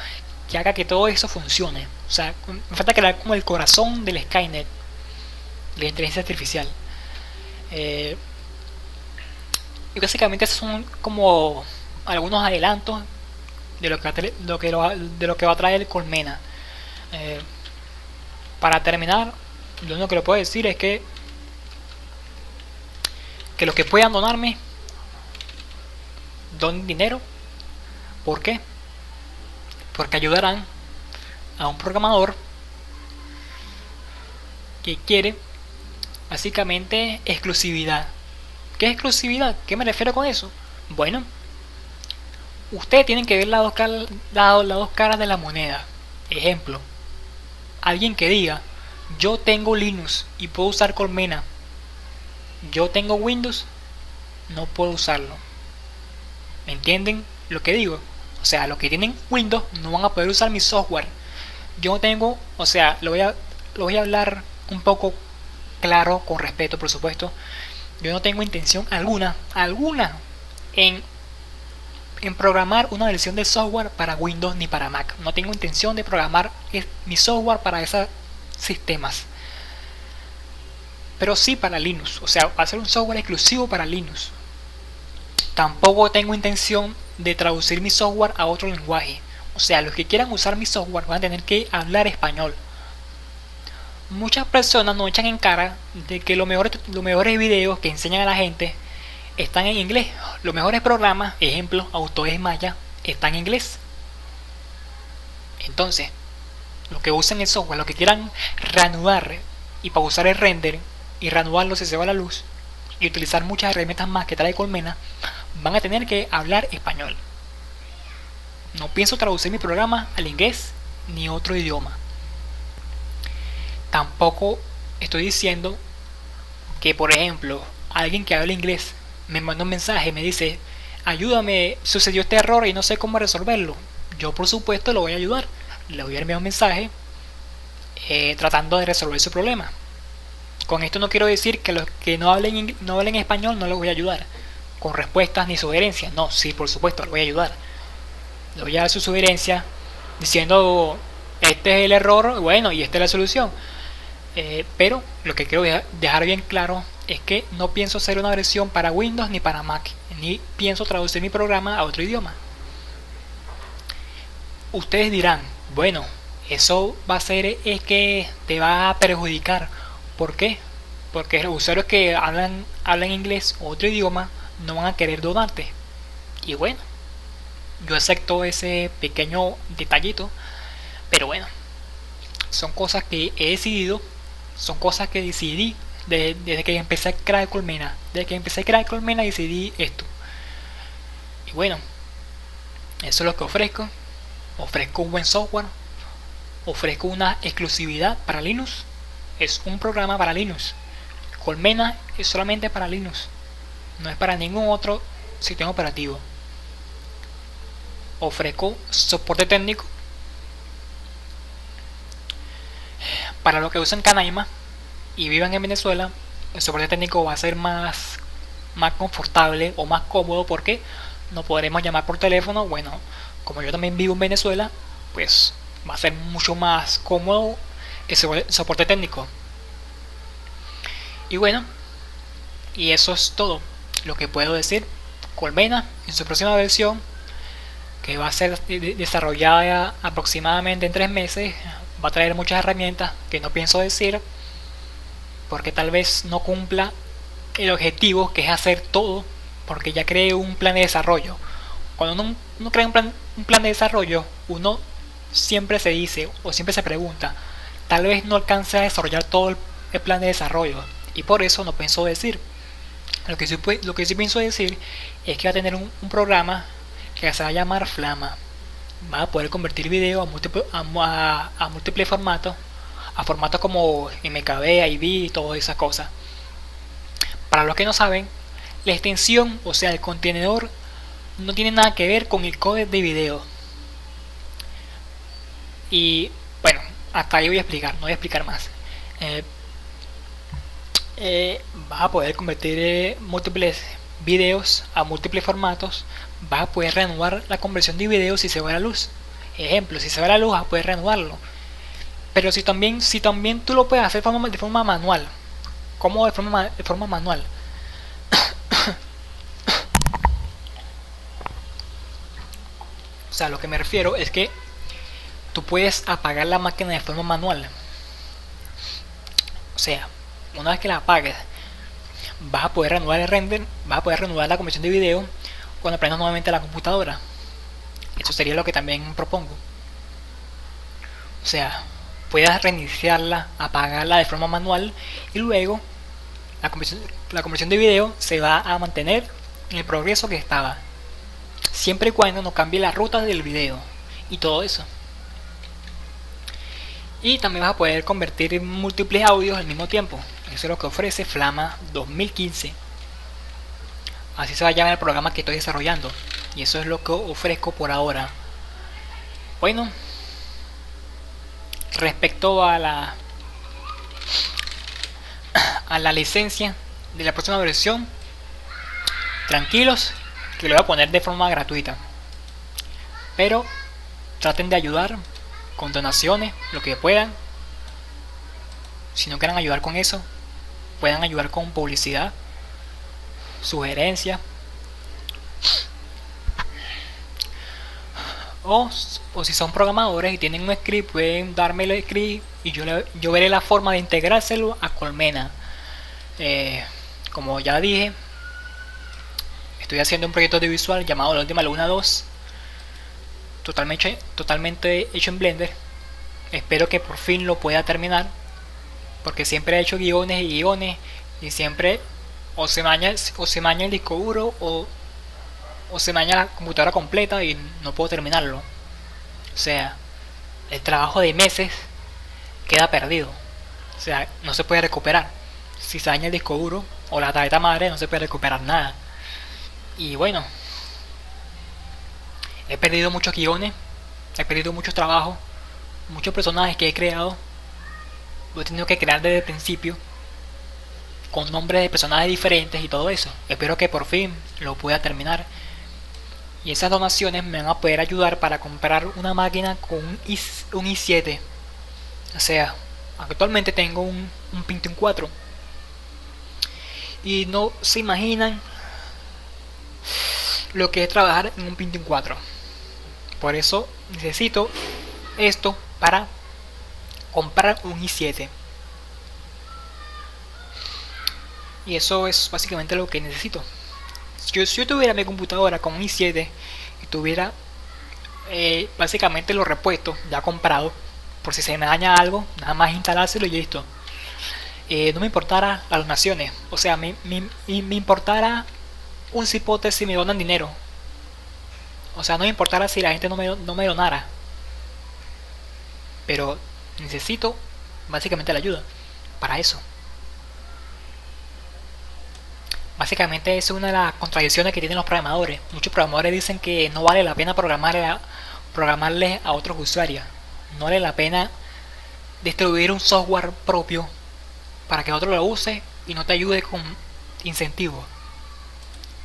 que haga que todo eso funcione. O sea, me falta crear como el corazón del Skynet, la inteligencia artificial. Eh, y básicamente esos son como algunos adelantos de lo que va a traer Colmena. Eh, para terminar, lo único que le puedo decir es que los que puedan donarme, donen dinero. ¿Por qué? Porque ayudarán a un programador que quiere básicamente exclusividad. ¿Qué es exclusividad? ¿Qué me refiero con eso? Bueno, ustedes tienen que ver las dos caras de la moneda. Ejemplo, alguien que diga, yo tengo Linux y puedo usar Colmena, yo tengo Windows, no puedo usarlo. ¿Me entienden lo que digo? O sea, los que tienen Windows no van a poder usar mi software. Yo no tengo, o sea, lo voy a hablar un poco claro, con respeto, por supuesto. Yo no tengo intención alguna en programar una versión de software para Windows ni para Mac. No tengo intención de programar mi software para esos sistemas. Pero sí para Linux, o sea, hacer un software exclusivo para Linux. Tampoco tengo intención de traducir mi software a otro lenguaje. O sea, los que quieran usar mi software van a tener que hablar español. Muchas personas nos echan en cara de que los mejores videos que enseñan a la gente están en inglés. Los mejores programas, ejemplo, Autodesk Maya, están en inglés. Entonces, los que usen el software, los que quieran reanudar y pausar el render y reanudarlo si se va la luz y utilizar muchas herramientas más que trae Colmena, van a tener que hablar español. No pienso traducir mi programa al inglés ni otro idioma. Tampoco estoy diciendo que, por ejemplo, alguien que habla inglés me manda un mensaje y me dice, ayúdame, sucedió este error y no sé cómo resolverlo. Yo, por supuesto, lo voy a ayudar. Le voy a enviar un mensaje tratando de resolver su problema. Con esto no quiero decir que los que no hablen español no les voy a ayudar con respuestas ni sugerencias. No, sí, por supuesto, lo voy a ayudar. Le voy a dar su sugerencia diciendo, este es el error, bueno, y esta es la solución. Pero lo que quiero dejar bien claro es que no pienso hacer una versión para Windows ni para Mac, ni pienso traducir mi programa a otro idioma. Ustedes dirán, bueno, eso va a ser es que te va a perjudicar. ¿Por qué? Porque los usuarios que hablan inglés o otro idioma no van a querer donarte. Y bueno, yo acepto ese pequeño detallito, pero bueno, son cosas que he decidido, son cosas que decidí desde que empecé a crear Colmena. Desde que empecé a crear Colmena decidí esto. Y bueno, eso es lo que ofrezco. Ofrezco un buen software, ofrezco una exclusividad para Linux. Es un programa para Linux. Colmena es solamente para Linux, no es para ningún otro sistema operativo. Ofrezco soporte técnico para los que usan Canaima y vivan en Venezuela. El soporte técnico va a ser más confortable o más cómodo porque no podremos llamar por teléfono. Bueno, como yo también vivo en Venezuela, pues va a ser mucho más cómodo el soporte técnico. Y bueno, y eso es todo lo que puedo decir. Colmena en su próxima versión, que va a ser desarrollada aproximadamente en 3 meses, va a traer muchas herramientas que no pienso decir porque tal vez no cumpla el objetivo, que es hacer todo, porque ya creé un plan de desarrollo. Cuando uno crea un plan de desarrollo, uno siempre se dice o siempre se pregunta, tal vez no alcance a desarrollar todo el plan de desarrollo, y por eso no pienso decir. Lo que sí pienso decir es que va a tener un programa que se va a llamar Flama. Va a poder convertir video a múltiples formatos, a formatos como MKB, IB y todas esas cosas. Para los que no saben, la extensión, o sea el contenedor, no tiene nada que ver con el códec de video. Y bueno, hasta ahí voy a explicar, no voy a explicar más. Eh, Vas a poder convertir múltiples videos a múltiples formatos. Vas a poder reanudar la conversión de videos si se va la luz. Ejemplo, si se va la luz vas a poder reanudarlo. Pero si también tú lo puedes hacer de forma manual. ¿Cómo de forma manual? O sea, lo que me refiero es que tú puedes apagar la máquina de forma manual. O sea, una vez que la apagues, vas a poder reanudar el render, vas a poder reanudar la conversión de video cuando prendas nuevamente la computadora. Eso sería lo que también propongo. O sea, puedas reiniciarla, apagarla de forma manual y luego la conversión de video se va a mantener en el progreso que estaba. Siempre y cuando no cambie la ruta del video y todo eso. Y también vas a poder convertir múltiples audios al mismo tiempo. Eso es lo que ofrece Flama 2015. Así se va a llamar el programa que estoy desarrollando. Y eso es lo que ofrezco por ahora. Bueno, respecto a la licencia de la próxima versión, tranquilos que lo voy a poner de forma gratuita. Pero traten de ayudar con donaciones, lo que puedan. Si no quieren ayudar con eso, puedan ayudar con publicidad, sugerencias, o si son programadores y tienen un script, pueden darme el script y yo veré la forma de integrárselo a Colmena. Como ya dije, estoy haciendo un proyecto audiovisual llamado La Última Luna 2, totalmente hecho en Blender. Espero que por fin lo pueda terminar, porque siempre he hecho guiones y guiones y siempre o se maña el disco duro o se maña la computadora completa y no puedo terminarlo. O sea, el trabajo de meses queda perdido. O sea, no se puede recuperar. Si se daña el disco duro o la tarjeta madre, no se puede recuperar nada. Y bueno, he perdido muchos guiones, he perdido muchos trabajos, muchos personajes que he creado. Lo he tenido que crear desde el principio, con nombres de personajes diferentes y todo eso. Espero que por fin lo pueda terminar. Y esas donaciones me van a poder ayudar para comprar una máquina con un i7. O sea, actualmente tengo un Pentium 4. Y no se imaginan lo que es trabajar en un Pentium 4. Por eso necesito esto para comprar un i7. Y eso es básicamente lo que necesito. Si yo tuviera mi computadora con un i7 y tuviera básicamente los repuestos ya comprados, por si se me daña algo, nada más instalárselo y listo. No me importara las donaciones, o sea, me importara un cipote si me donan dinero. O sea, no me importara si la gente no me donara. Pero necesito básicamente la ayuda para eso. Básicamente es una de las contradicciones que tienen los programadores. Muchos programadores dicen que no vale la pena programarles a otros usuarios. No vale la pena distribuir un software propio para que otro lo use y no te ayude con incentivos.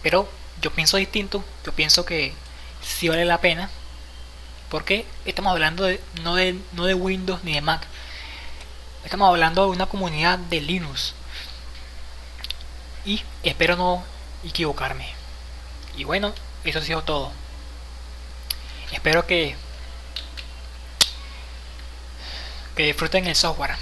Pero yo pienso distinto. Yo pienso que sí vale la pena, porque estamos hablando no de Windows ni de Mac. Estamos hablando de una comunidad de Linux. Y espero no equivocarme. Y bueno, eso ha sido todo. Espero que disfruten el software.